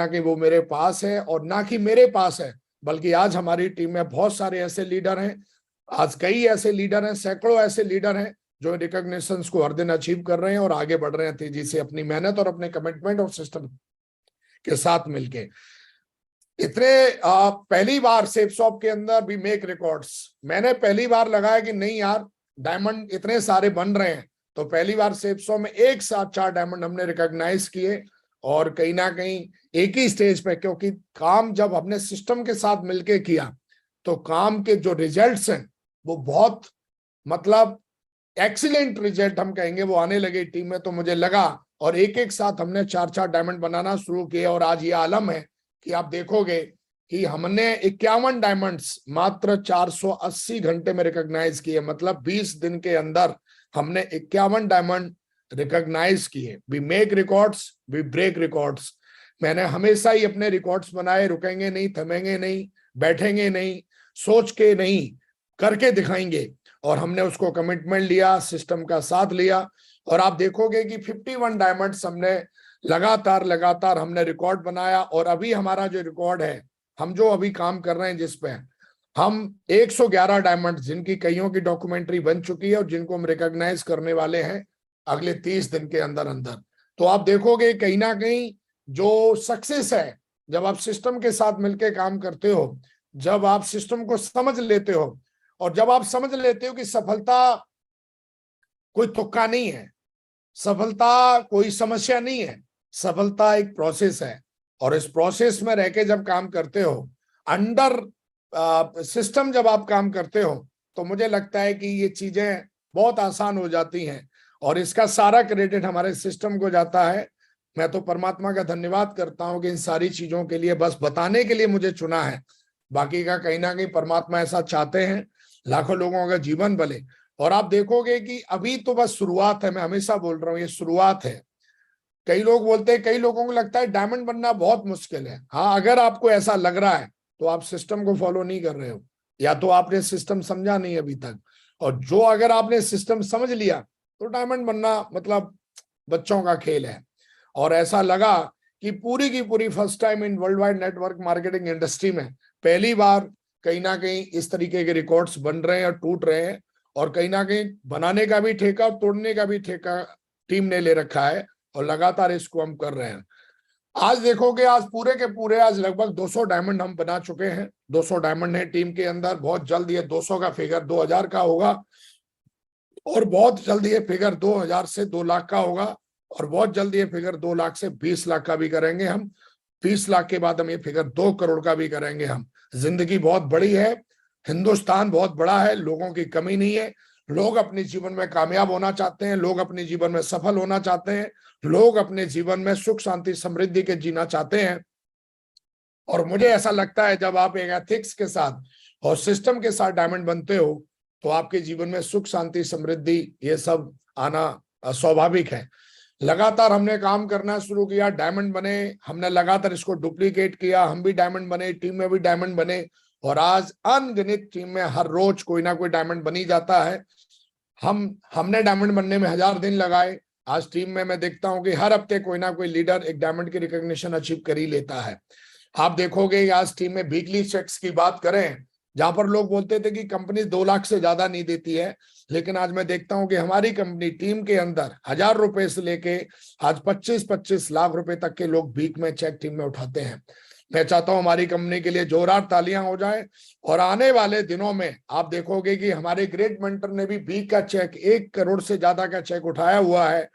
कहीं वो मेरे पास है। और ना कि मेरे पास है, बल्कि आज हमारी टीम में बहुत सारे ऐसे लीडर हैं, आज कई ऐसे लीडर हैं, सैकड़ों ऐसे लीडर हैं जो रिकॉग्निशंस को हर दिन अचीव कर रहे हैं और आगे बढ़ रहे हैं तेजी से अपनी मेहनत और अपने कमिटमेंट और सिस्टम के साथ मिलके। इतने पहली बार सेफ शॉप के अंदर भी मेक रिकॉर्ड्स, मैंने पहली बार लगाया कि नहीं यार डायमंड इतने सारे बन रहे हैं, तो पहली बार सेफ शॉप में एक साथ 4 डायमंड हमने रिकॉग्नाइज किए। और कहीं ना कहीं एक ही स्टेज पे, क्योंकि काम जब हमने सिस्टम के साथ मिलके किया तो काम के जो रिजल्ट्स हैं वो बहुत, मतलब एक्सीलेंट रिजल्ट हम कहेंगे वो आने लगे टीम में। तो मुझे लगा, और एक एक साथ हमने 4-4 डायमंड बनाना शुरू किए, और आज ये आलम है कि आप देखोगे कि हमने 51 डायमंड्स मात्र 480 घंटे में रिकॉग्नाइज किए, मतलब 20 दिन के अंदर हमने 51 डायमंड रिकॉग्नाइज किए। We make records, we break records. मैंने हमेशा ही अपने रिकॉर्ड्स बनाए, रुकेंगे नहीं, थमेंगे नहीं, बैठेंगे नहीं, सोच के नहीं, करके दिखाएंगे। और हमने उसको कमिटमेंट लिया, सिस्टम का साथ लिया, और आप देखोगे कि 51 डायमंड्स हमने लगातार लगातार हमने रिकॉर्ड बनाया। और अभी हमारा जो रिकॉर्ड है, हम जो अभी काम कर रहे हैं जिस पे, हम 111 डायमंड जिनकी कईयों की डॉक्यूमेंट्री बन चुकी है और जिनको हम रिकॉग्नाइज करने वाले हैं अगले 30 दिन के अंदर अंदर। तो आप देखोगे कहीं ना कहीं जो सक्सेस है, जब आप सिस्टम के साथ मिलकर काम करते हो, जब आप सिस्टम को समझ लेते हो, और जब आप समझ लेते हो कि सफलता कोई तुक्का नहीं है, सफलता कोई समस्या नहीं है, सफलता एक प्रोसेस है। और इस प्रोसेस में रह के जब काम करते हो, अंडर सिस्टम जब आप काम करते हो, तो मुझे लगता है कि ये चीजें बहुत आसान हो जाती हैं। और इसका सारा क्रेडिट हमारे सिस्टम को जाता है। मैं तो परमात्मा का धन्यवाद करता हूं कि इन सारी चीजों के लिए बस बताने के लिए मुझे चुना है। बाकी का कहीं ना कहीं परमात्मा ऐसा चाहते हैं, लाखों लोगों का जीवन बने। और आप देखोगे कि अभी तो बस शुरुआत है, मैं हमेशा बोल रहा हूँ ये शुरुआत है। कई लोग बोलते हैं, कई लोगों को लगता है डायमंड बनना बहुत मुश्किल है। हाँ, अगर आपको ऐसा लग रहा है तो आप सिस्टम को फॉलो नहीं कर रहे हो, या तो आपने सिस्टम समझा नहीं अभी तक। और जो अगर आपने सिस्टम समझ लिया तो डायमंड बनना मतलब बच्चों का खेल है। और ऐसा लगा कि पूरी की पूरी first time in world wide network marketing industry में पहली बार कहीं ना कहीं इस तरीके के रिकॉर्ड्स बन रहे हैं और टूट रहे हैं। और कहीं ना कहीं बनाने का भी ठेका और तोड़ने का भी ठेका टीम ने ले रखा है, और लगातार इसको हम कर रहे हैं। आज देखोगे, आज पूरे के पूरे आज लगभग 200 डायमंड हम बना चुके हैं। 200 डायमंड है टीम के अंदर। बहुत जल्द ये 200 का फिगर 2000 का होगा, और बहुत जल्द ये फिगर 2000 से 2 लाख का होगा, और बहुत जल्द ये फिगर 2 लाख से 20 लाख का भी करेंगे हम। 20 लाख के बाद हम ये फिगर 2 करोड़ का भी करेंगे हम। जिंदगी बहुत बड़ी है, हिंदुस्तान बहुत बड़ा है, लोगों की कमी नहीं है। लोग अपने जीवन में कामयाब होना चाहते हैं, लोग अपने जीवन में सफल होना चाहते हैं, लोग अपने जीवन में सुख शांति समृद्धि के जीना चाहते हैं। और मुझे ऐसा लगता है जब आप एक एथिक्स के साथ और सिस्टम के साथ डायमंड बनते हो तो आपके जीवन में सुख शांति समृद्धि ये सब आना स्वाभाविक है। लगातार हमने काम करना शुरू किया, डायमंड बने, हमने लगातार इसको डुप्लीकेट किया, हम भी डायमंड बने, टीम में भी डायमंड बने, और आज अनगिनत टीम में हर रोज कोई ना कोई डायमंड बनी जाता है। हमने डायमंड बनने में 1000 दिन लगाए। आज टीम में मैं देखता हूं कि हर हफ्ते कोई ना कोई लीडर एक डायमंड की रिकॉग्निशन अचीव कर ही लेता है। आप देखोगे आज टीम में वीकली चेक्स की बात करें, जहां पर लोग बोलते थे कि कंपनी 2 लाख से ज्यादा नहीं देती है, लेकिन आज मैं देखता हूं कि हमारी कंपनी टीम के अंदर 1000 रुपए से लेके आज 25-25 लाख रुपए तक के लोग वीक में चेक टीम में उठाते हैं। मैं चाहता हूं हमारी कंपनी के लिए जोरदार तालियां हो जाए। और आने वाले दिनों में आप देखोगे कि हमारे ग्रेट मेंटर ने भी वीक का चेक 1 करोड़ से ज्यादा का चेक उठाया हुआ है।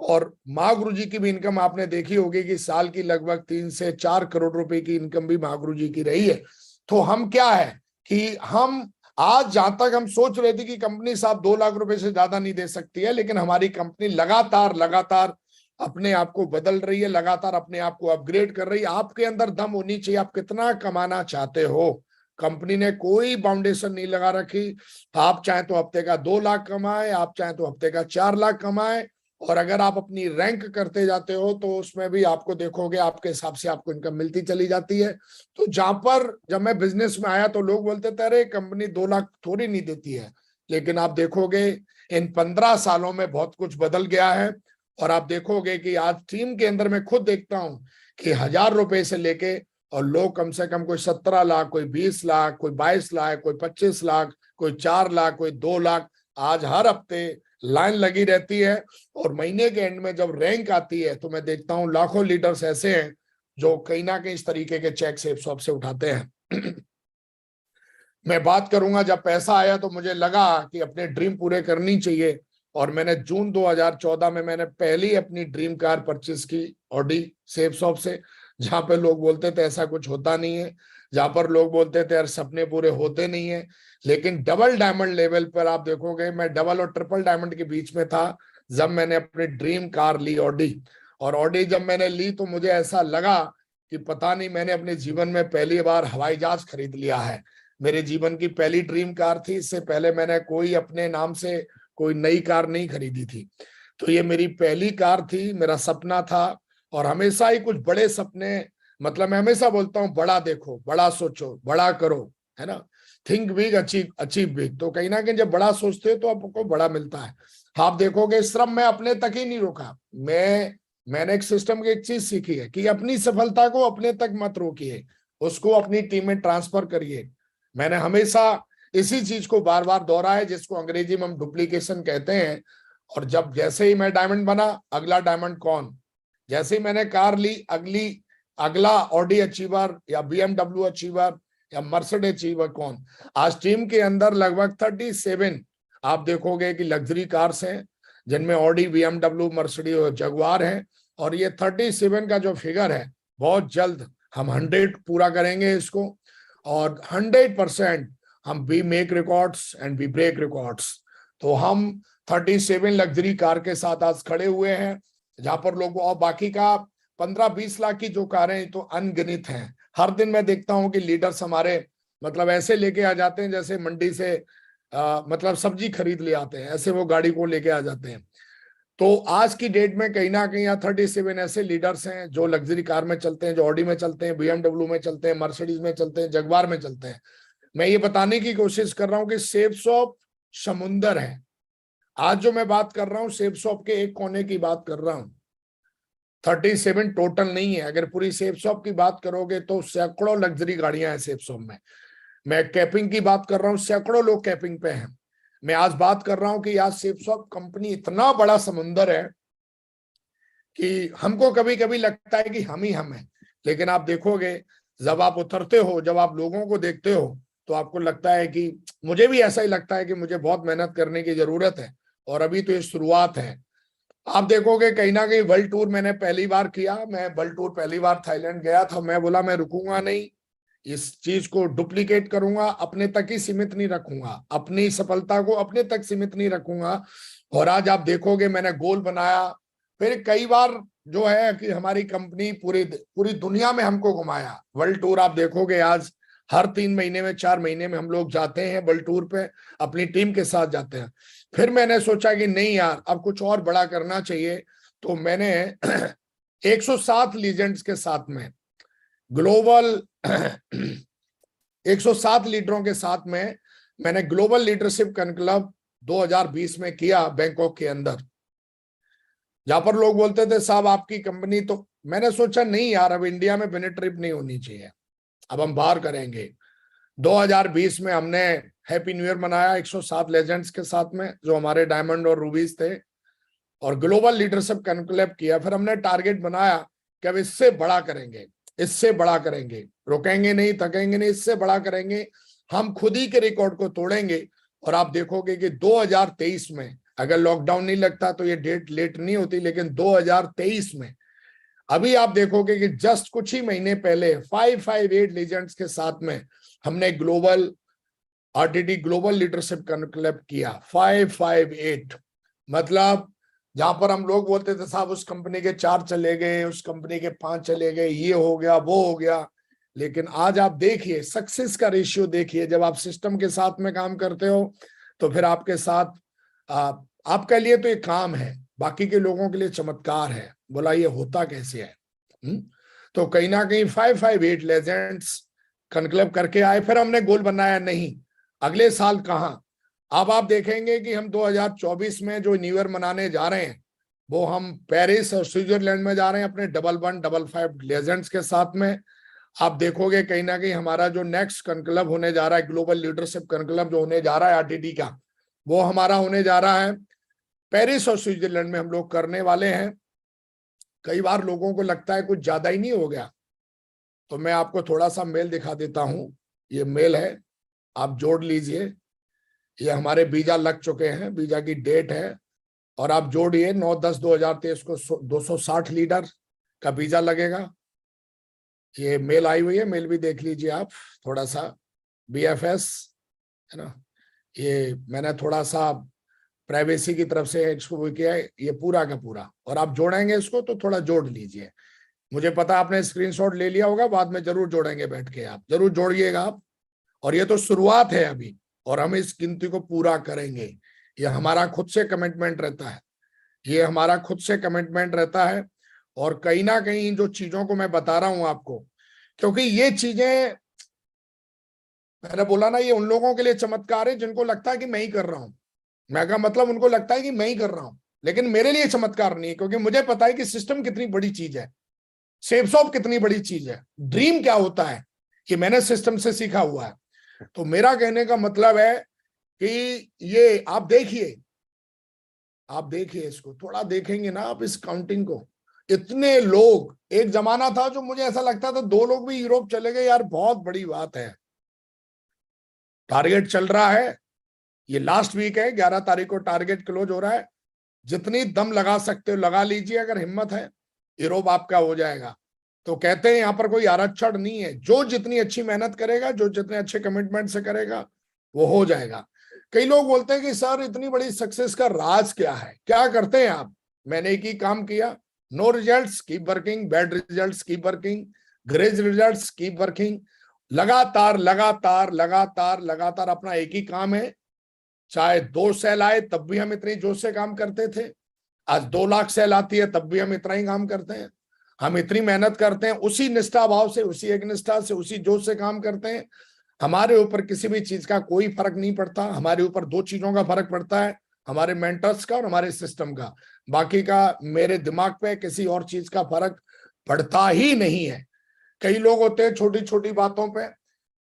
और महागुरु जी की भी इनकम आपने देखी होगी कि साल की लगभग 3 से 4 करोड़ रुपए की इनकम भी महागुरु जी की रही है। तो हम क्या है कि हम आज जहां तक हम सोच रहे थे कि कंपनी साहब 2 लाख रुपए से ज्यादा नहीं दे सकती है, लेकिन हमारी कंपनी लगातार लगातार अपने आप को बदल रही है, लगातार अपने आप को अपग्रेड कर रही है। आपके अंदर दम होनी चाहिए, आप कितना कमाना चाहते हो। कंपनी ने कोई बाउंडेशन नहीं लगा रखी। आप चाहे तो हफ्ते का 2 लाख कमाए, आप चाहे तो हफ्ते का 4 लाख कमाए, और अगर आप अपनी रैंक करते जाते हो तो उसमें भी आपको देखोगे आपके हिसाब से आपको इनकम मिलती चली जाती है। तो जहां पर जब मैं बिजनेस में आया तो लोग बोलते थे अरे कंपनी 2 लाख थोड़ी नहीं देती है, लेकिन आप देखोगे इन 15 सालों में बहुत कुछ बदल गया है। और आप देखोगे कि आज टीम के अंदर मैं खुद देखता हूं कि 1000 रुपए से लेके और लोग कम से कम कोई 17 लाख, कोई 20 लाख, कोई 22 लाख, कोई 25 लाख, कोई 4 लाख, कोई 2 लाख, आज हर हफ्ते लाइन लगी रहती है। और महीने के एंड में जब रैंक आती है तो मैं देखता हूं लाखों लीडर्स ऐसे हैं जो कहीं ना कहीं इस तरीके के चेक सेफ शॉप से उठाते हैं। मैं बात करूंगा, जब पैसा आया तो मुझे लगा कि अपने ड्रीम पूरे करनी चाहिए, और मैंने जून 2014 में मैंने पहली अपनी ड्रीम कार परचेज की ऑडी सेफ शॉप से। जहां पे लोग बोलते थे ऐसा कुछ होता नहीं है, जहां पर लोग बोलते थे यार सपने पूरे होते नहीं है, लेकिन डबल डायमंड लेवल पर आप देखोगे मैं डबल और ट्रिपल डायमंड के बीच में था जब मैंने अपनी ड्रीम कार ली ऑडी। और ऑडी जब मैंने ली तो मुझे ऐसा लगा कि पता नहीं, मैंने अपने जीवन में पहली बार हवाई जहाज खरीद लिया है। मेरे जीवन की पहली ड्रीम कार थी, इससे पहले मैंने कोई अपने नाम से कोई नई कार नहीं खरीदी थी। तो ये मेरी पहली कार थी, मेरा सपना था। और हमेशा ही कुछ बड़े सपने, मतलब मैं हमेशा बोलता हूँ बड़ा देखो, बड़ा सोचो, बड़ा करो, है ना। Think big, achieve achieve big. तो कहीं ना कहीं जब बड़ा सोचते हो तो आपको बड़ा मिलता है। आप देखोगे श्रम में अपने तक ही नहीं रोका। मैंने एक सिस्टम की एक चीज सीखी है कि अपनी सफलता को अपने तक मत रोकिए, उसको अपनी टीम में ट्रांसफर करिए। मैंने हमेशा इसी चीज को बार बार दोहराया है, जिसको अंग्रेजी में हम डुप्लीकेशन कहते हैं। और जब जैसे ही मैं डायमंड बना, अगला डायमंड कौन, जैसे ही मैंने कार ली, अगला ऑडी अचीवर या बीएमडब्ल्यू अचीवर या मर्सिडीज अचीवर कौन। आज टीम के अंदर लगभग 37 आप देखोगे कि लग्जरी कार्स हैं, जिनमें ऑडी, बीएमडब्ल्यू, मर्सिडीज और जगुआर है। और ये 37 का जो फिगर है, बहुत जल्द हम 100 पूरा करेंगे इसको। और 100% हम we make records and we break records. तो हम 37 लग्जरी कार के साथ आज खड़े हुए हैं, जहां पर लोग, और बाकी का 15-20 लाख की जो कारें तो अनगिनत हैं। हर दिन मैं देखता हूं कि लीडर्स हमारे मतलब ऐसे लेके आ जाते हैं जैसे मंडी से मतलब सब्जी खरीद ले आते हैं, ऐसे वो गाड़ी को लेके आ जाते हैं। तो आज की डेट में कहीं ना कहीं 37 ऐसे लीडर्स हैं जो लग्जरी कार में चलते हैं, जो ऑडी में चलते हैं, बीएमडब्ल्यू में चलते हैं, मर्सिडीज में चलते हैं, जगुआर में चलते हैं। मैं ये बताने की कोशिश कर रहा हूं कि सेफ शॉप समुंदर है। आज जो मैं बात कर रहा हूं सेफ शॉप के एक कोने की बात कर रहा हूं, 37 टोटल नहीं है। अगर पूरी सेफ शॉप की बात करोगे तो सैकड़ों लग्जरी गाड़ियां हैं सेफ शॉप में। मैं कैपिंग की बात कर रहा हूं, सैकड़ों लोग कैपिंग पे हैं। मैं आज बात कर रहा हूं कि आज सेफ शॉप कंपनी इतना बड़ा समुंदर है कि हमको कभी कभी लगता है कि हम ही हम हैं, लेकिन आप देखोगे जब आप उतरते हो, जब आप लोगों को देखते हो, तो आपको लगता है कि मुझे भी ऐसा ही लगता है कि मुझे बहुत मेहनत करने की जरूरत है, और अभी तो ये शुरुआत है। आप देखोगे कहीं ना कहीं वर्ल्ड टूर मैंने पहली बार किया, मैं वर्ल्ड टूर पहली बार थाईलैंड गया था। मैं बोला मैं रुकूंगा नहीं, इस चीज को डुप्लीकेट करूंगा, अपने तक ही सीमित नहीं रखूंगा, अपनी सफलता को अपने तक सीमित नहीं रखूंगा। और आज आप देखोगे मैंने गोल बनाया। फिर कई बार जो है कि हमारी कंपनी पूरी पूरी दुनिया में हमको घुमाया। वर्ल्ड टूर आप देखोगे आज हर 3 महीने में, 4 महीने में हम लोग जाते हैं वर्ल्ड टूर पे, अपनी टीम के साथ जाते हैं। फिर मैंने सोचा कि नहीं यार, अब कुछ और बड़ा करना चाहिए। तो मैंने 107 लीजेंड्स के साथ में ग्लोबल 107 लीडरों के साथ में मैंने ग्लोबल लीडरशिप कॉन्क्लेव 2020 में किया बैंकॉक के अंदर, जहां पर लोग बोलते थे साहब आपकी कंपनी, तो मैंने सोचा नहीं यार, अब इंडिया में बिना ट्रिप नहीं होनी चाहिए, अब हम बाहर करेंगे। 2020 में हमने हैप्पी न्यू ईयर मनाया 107 लेजेंड्स के साथ में, जो हमारे डायमंड और रूबीज थे, और ग्लोबल लीडरशिप कॉन्क्लेव किया। फिर हमने टारगेट बनाया कि अब इससे बड़ा करेंगे, इससे बड़ा करेंगे, रुकेंगे नहीं, थकेंगे नहीं, इससे बड़ा करेंगे, हम खुद ही के रिकॉर्ड को तोड़ेंगे। और आप देखोगे कि 2023 में, अगर लॉकडाउन नहीं लगता तो ये डेट लेट नहीं होती, लेकिन 2023 में अभी आप देखोगे कि जस्ट कुछ ही महीने पहले 558 लीजेंड्स के साथ में हमने global RTD global leadership conclave किया। 558 मतलब जहां पर हम लोग बोलते थे साहब उस कंपनी के 4 चले गए, उस कंपनी के 5 चले गए, ये हो गया वो हो गया। लेकिन आज आप देखिए सक्सेस का रेशियो देखिए, जब आप सिस्टम के साथ में काम करते हो तो फिर आपके साथ आपके लिए तो ये काम है, बाकी के लोगों के लिए चमत्कार है। बोला ये होता कैसे है? तो कहीं ना कहीं 558 लेजेंड्स कॉन्क्लेव करके आए। फिर हमने गोल बनाया नहीं अगले साल कहां। अब आप देखेंगे कि हम 2024 में जो न्यू ईयर मनाने जा रहे हैं वो हम पेरिस और स्विट्जरलैंड में जा रहे हैं अपने 1155 लेजेंड्स के साथ में। आप देखोगे कहीं ना कहीं हमारा जो नेक्स्ट कॉन्क्लेव होने जा रहा है, ग्लोबल लीडरशिप कॉन्क्लेव जो होने जा रहा है आरटीडी का, वो हमारा होने जा रहा है पेरिस और स्विट्जरलैंड में हम लोग करने वाले हैं। कई बार लोगों को लगता है कुछ ज्यादा ही नहीं हो गया, तो मैं आपको थोड़ा सा मेल दिखा देता हूं। ये मेल है, आप जोड़ लीजिए। ये हमारे वीजा लग चुके हैं, वीजा की डेट है, और आप जोड़िए 9/10/2023 को 260 लीटर का वीजा लगेगा। ये मेल आई हुई है, मेल भी देख लीजिए आप थोड़ा सा। BFS है ना, ये मैंने थोड़ा सा प्राइवेसी की तरफ से इसको वो किया है, ये पूरा का पूरा। और आप जोड़ेंगे इसको तो थोड़ा जोड़ लीजिए। मुझे पता आपने स्क्रीनशॉट ले लिया होगा, बाद में जरूर जोड़ेंगे बैठ के, आप जरूर जोड़िएगा आप। और ये तो शुरुआत है अभी, और हम इस गिनती को पूरा करेंगे। ये हमारा खुद से कमिटमेंट रहता है, ये हमारा खुद से कमिटमेंट रहता है। और कहीं ना कहीं इन जो चीजों को मैं बता रहा हूं आपको, क्योंकि ये चीजें मैंने बोला ना, ये उन लोगों के लिए चमत्कार है जिनको लगता है कि मैं ही कर रहा हूं। मैं का मतलब उनको लगता है कि मैं ही कर रहा हूं, लेकिन मेरे लिए चमत्कार नहीं है, क्योंकि मुझे पता है कि सिस्टम कितनी बड़ी चीज है, सेफ्सॉफ्ट कितनी बड़ी चीज है, ड्रीम क्या होता है, कि मैंने सिस्टम से सीखा हुआ है। तो मेरा कहने का मतलब है कि ये आप देखिए इसको थोड़ा, देखेंगे ना आप इस काउंटिंग को, इतने लोग। एक जमाना था जो मुझे ऐसा लगता था 2 लोग भी यूरोप चले गए, यार बहुत बड़ी बात है। टारगेट चल रहा है, ये लास्ट वीक है, 11 तारीख को टारगेट क्लोज हो रहा है। जितनी दम लगा सकते हो लगा लीजिए, अगर हिम्मत है यूरोप आपका हो जाएगा। तो कहते हैं यहाँ पर कोई आरक्षण नहीं है, जो जितनी अच्छी मेहनत करेगा, जो जितने अच्छे कमिटमेंट से करेगा, वो हो जाएगा। कई लोग बोलते हैं कि सर इतनी बड़ी सक्सेस का राज क्या है, क्या करते हैं आप। मैंने एक ही काम किया, no results keep working, bad results keep working, great results keep working. लगातार लगातार लगातार लगातार अपना एक ही काम है। चाहे 2 सेल आए तब भी हम इतनी जोश से काम करते थे, आज 2 लाख सेल आती है तब भी हम इतना ही काम करते हैं। हम इतनी मेहनत करते हैं, उसी निष्ठा भाव से, उसी एक निष्ठा से, उसी जोश से काम करते हैं। हमारे ऊपर किसी भी चीज का कोई फर्क नहीं पड़ता। हमारे ऊपर 2 चीजों का फर्क पड़ता है, हमारे मेंटर्स का और हमारे सिस्टम का। बाकी का मेरे दिमाग पे किसी और चीज का फर्क पड़ता ही नहीं है। कई लोग होते हैं छोटी छोटी बातों पे।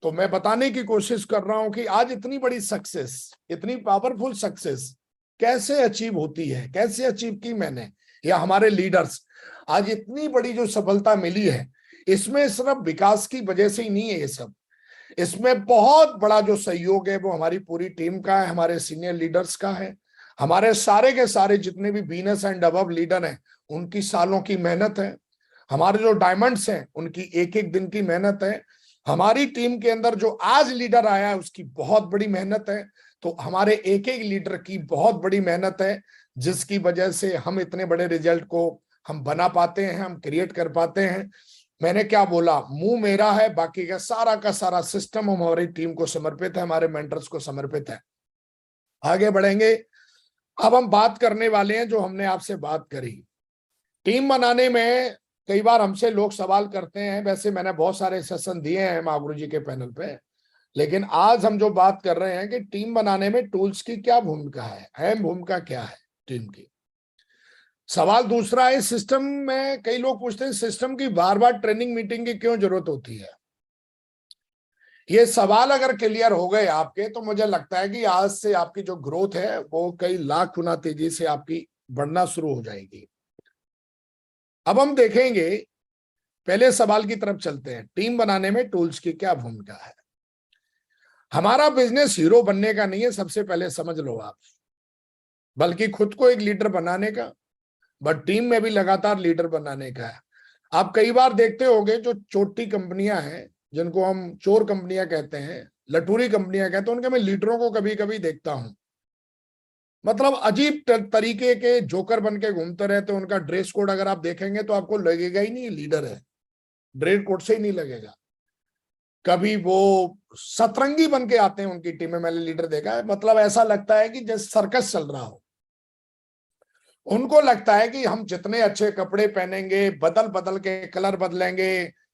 तो मैं बताने की कोशिश कर रहा हूं कि आज इतनी बड़ी सक्सेस, इतनी पावरफुल सक्सेस कैसे अचीव होती है, कैसे अचीव की मैंने या हमारे लीडर्स। आज इतनी बड़ी जो सफलता मिली है, इसमें सिर्फ विकास की वजह से ही नहीं है ये सब। इसमें बहुत बड़ा जो सहयोग है वो हमारी पूरी टीम का है, हमारे सीनियर लीडर्स का है, हमारे सारे के सारे जितने भी बीनस एंड अबव लीडर हैं उनकी सालों की मेहनत है। हमारे जो डायमंड्स हैं उनकी एक एक दिन की मेहनत है। हमारी टीम के अंदर जो आज लीडर आया है उसकी बहुत बड़ी मेहनत है। तो हमारे एक एक लीडर की बहुत बड़ी मेहनत है, जिसकी वजह से हम इतने बड़े रिजल्ट को हम बना पाते हैं, हम क्रिएट कर पाते हैं। मैंने क्या बोला, मुंह मेरा है, बाकी का सारा सिस्टम हमारी टीम को समर्पित है, हमारे मेंटर्स को समर्पित है। आगे बढ़ेंगे। अब हम बात करने वाले हैं जो हमने आपसे बात करी टीम बनाने में। कई बार हमसे लोग सवाल करते हैं, वैसे मैंने बहुत सारे सेशन दिए हैं महागुरु जी के पैनल पे, लेकिन आज हम जो बात कर रहे हैं कि टीम बनाने में टूल्स की क्या भूमिका है, अहम भूमिका क्या है टीम की। सवाल दूसरा है, सिस्टम में कई लोग पूछते हैं सिस्टम की बार बार ट्रेनिंग मीटिंग की क्यों जरूरत होती है। ये सवाल अगर क्लियर हो गए आपके, तो मुझे लगता है कि आज से आपकी जो ग्रोथ है वो कई लाख गुना तेजी से आपकी बढ़ना शुरू हो जाएगी। अब हम देखेंगे, पहले सवाल की तरफ चलते हैं, टीम बनाने में टूल्स की क्या भूमिका है। हमारा बिजनेस हीरो बनने का नहीं है, सबसे पहले समझ लो आप, बल्कि खुद को एक लीडर बनाने का, बट टीम में भी लगातार लीडर बनाने का है। आप कई बार देखते होंगे जो छोटी कंपनियां हैं, जिनको हम चोर कंपनियां कहते हैं, लटूरी कंपनियां कहते हैं, उनके मैं लीडरों को कभी कभी देखता हूं, मतलब अजीब तरीके के जोकर बन के घूमते रहते हैं। उनका ड्रेस कोड अगर आप देखेंगे तो आपको लगेगा ही नहीं लीडर है, ड्रेस कोड से ही नहीं लगेगा। कभी वो सतरंगी बन के आते हैं उनकी टीम में, मैंने लीडर देखा है, मतलब ऐसा लगता है कि जैसे सर्कस चल रहा हो। उनको लगता है कि हम जितने अच्छे कपड़े पहनेंगे, बदल बदल के कलर बदलेंगे,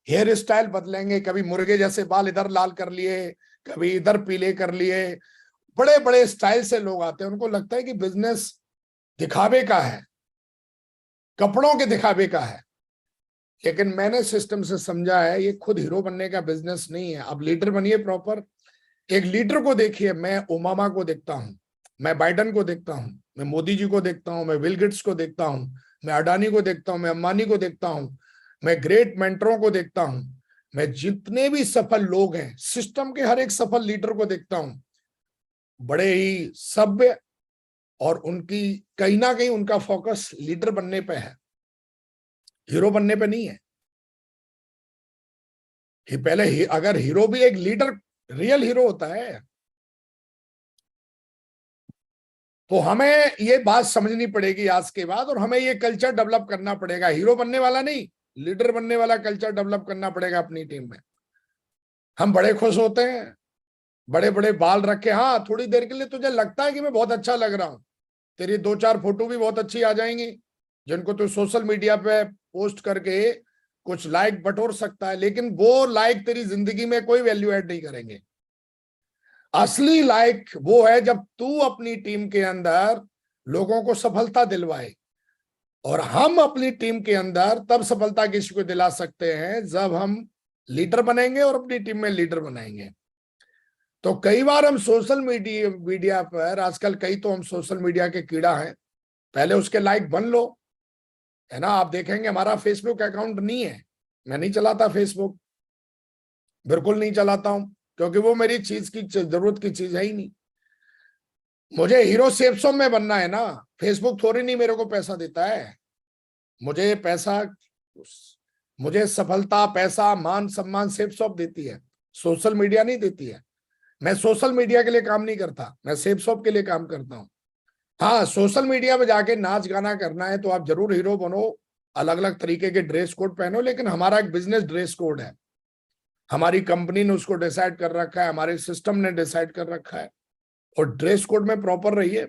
हेयर स्टाइल बदलेंगे, कभी मुर्गे जैसे बाल इधर लाल कर लिए, कभी इधर पीले कर लिए, बड़े बड़े स्टाइल से लोग आते हैं। उनको लगता है कि बिजनेस दिखावे का है, कपड़ों के दिखावे का है। लेकिन मैंने सिस्टम से समझा है ये खुद हीरो बनने का बिजनेस नहीं है। अब लीडर बनिए प्रॉपर। एक लीडर को देखिए, मैं ओबामा को देखता हूं, मैं बाइडन को देखता हूं, मैं मोदी जी को देखता हूं, मैं बिल गेट्स को देखता हूं, मैं अडानी को देखता हूं, मैं अंबानी को देखता हूं, मैं ग्रेट मेंटरों को देखता हूं। मैं जितने भी सफल लोग हैं, सिस्टम के हर एक सफल लीडर को देखता हूं, बड़े ही सभ्य, और उनकी कहीं ना कहीं उनका फोकस लीडर बनने पे है, हीरो बनने पे नहीं है। पहले अगर हीरो भी एक लीडर, रियल हीरो होता है, तो हमें ये बात समझनी पड़ेगी आज के बाद, और हमें ये कल्चर डेवलप करना पड़ेगा। हीरो बनने वाला नहीं, लीडर बनने वाला कल्चर डेवलप करना पड़ेगा अपनी टीम में। हम बड़े खुश होते हैं, बड़े बड़े बाल रखे, हाँ थोड़ी देर के लिए तुझे लगता है कि मैं बहुत अच्छा लग रहा हूं, तेरी 2-4 फोटो भी बहुत अच्छी आ जाएंगी, जिनको तू सोशल मीडिया पे पोस्ट करके कुछ लाइक बटोर सकता है, लेकिन वो लाइक तेरी जिंदगी में कोई वैल्यू ऐड नहीं करेंगे। असली लाइक वो है जब तू अपनी टीम के अंदर लोगों को सफलता दिलवाए, और हम अपनी टीम के अंदर तब सफलता किसी को दिला सकते हैं जब हम लीडर बनेंगे और अपनी टीम में लीडर बनाएंगे। तो कई बार हम सोशल मीडिया पर आजकल, कई तो हम सोशल मीडिया के कीड़ा हैं, पहले उसके लाइक बन लो, है ना। आप देखेंगे हमारा फेसबुक अकाउंट नहीं है, मैं नहीं चलाता फेसबुक, बिल्कुल नहीं चलाता हूं, क्योंकि वो मेरी चीज की जरूरत की चीज है ही नहीं। मुझे हीरो सेप्सो में बनना है ना, फेसबुक थोड़ी नहीं मेरे को पैसा देता है। मुझे पैसा, मुझे सफलता, पैसा, मान सम्मान सेप्सो देती है, सोशल मीडिया नहीं देती है। मैं सोशल मीडिया के लिए काम नहीं करता, मैं सेप्सो के लिए काम करता हूँ। हाँ, सोशल मीडिया पे जाके नाच गाना करना है तो आप जरूर हीरो बनो, अलग अलग तरीके के ड्रेस कोड पहनो, लेकिन हमारा एक बिजनेस ड्रेस कोड है, हमारी कंपनी ने उसको डिसाइड कर रखा है, हमारे सिस्टम ने डिसाइड कर रखा है, और ड्रेस कोड में प्रॉपर रहिए।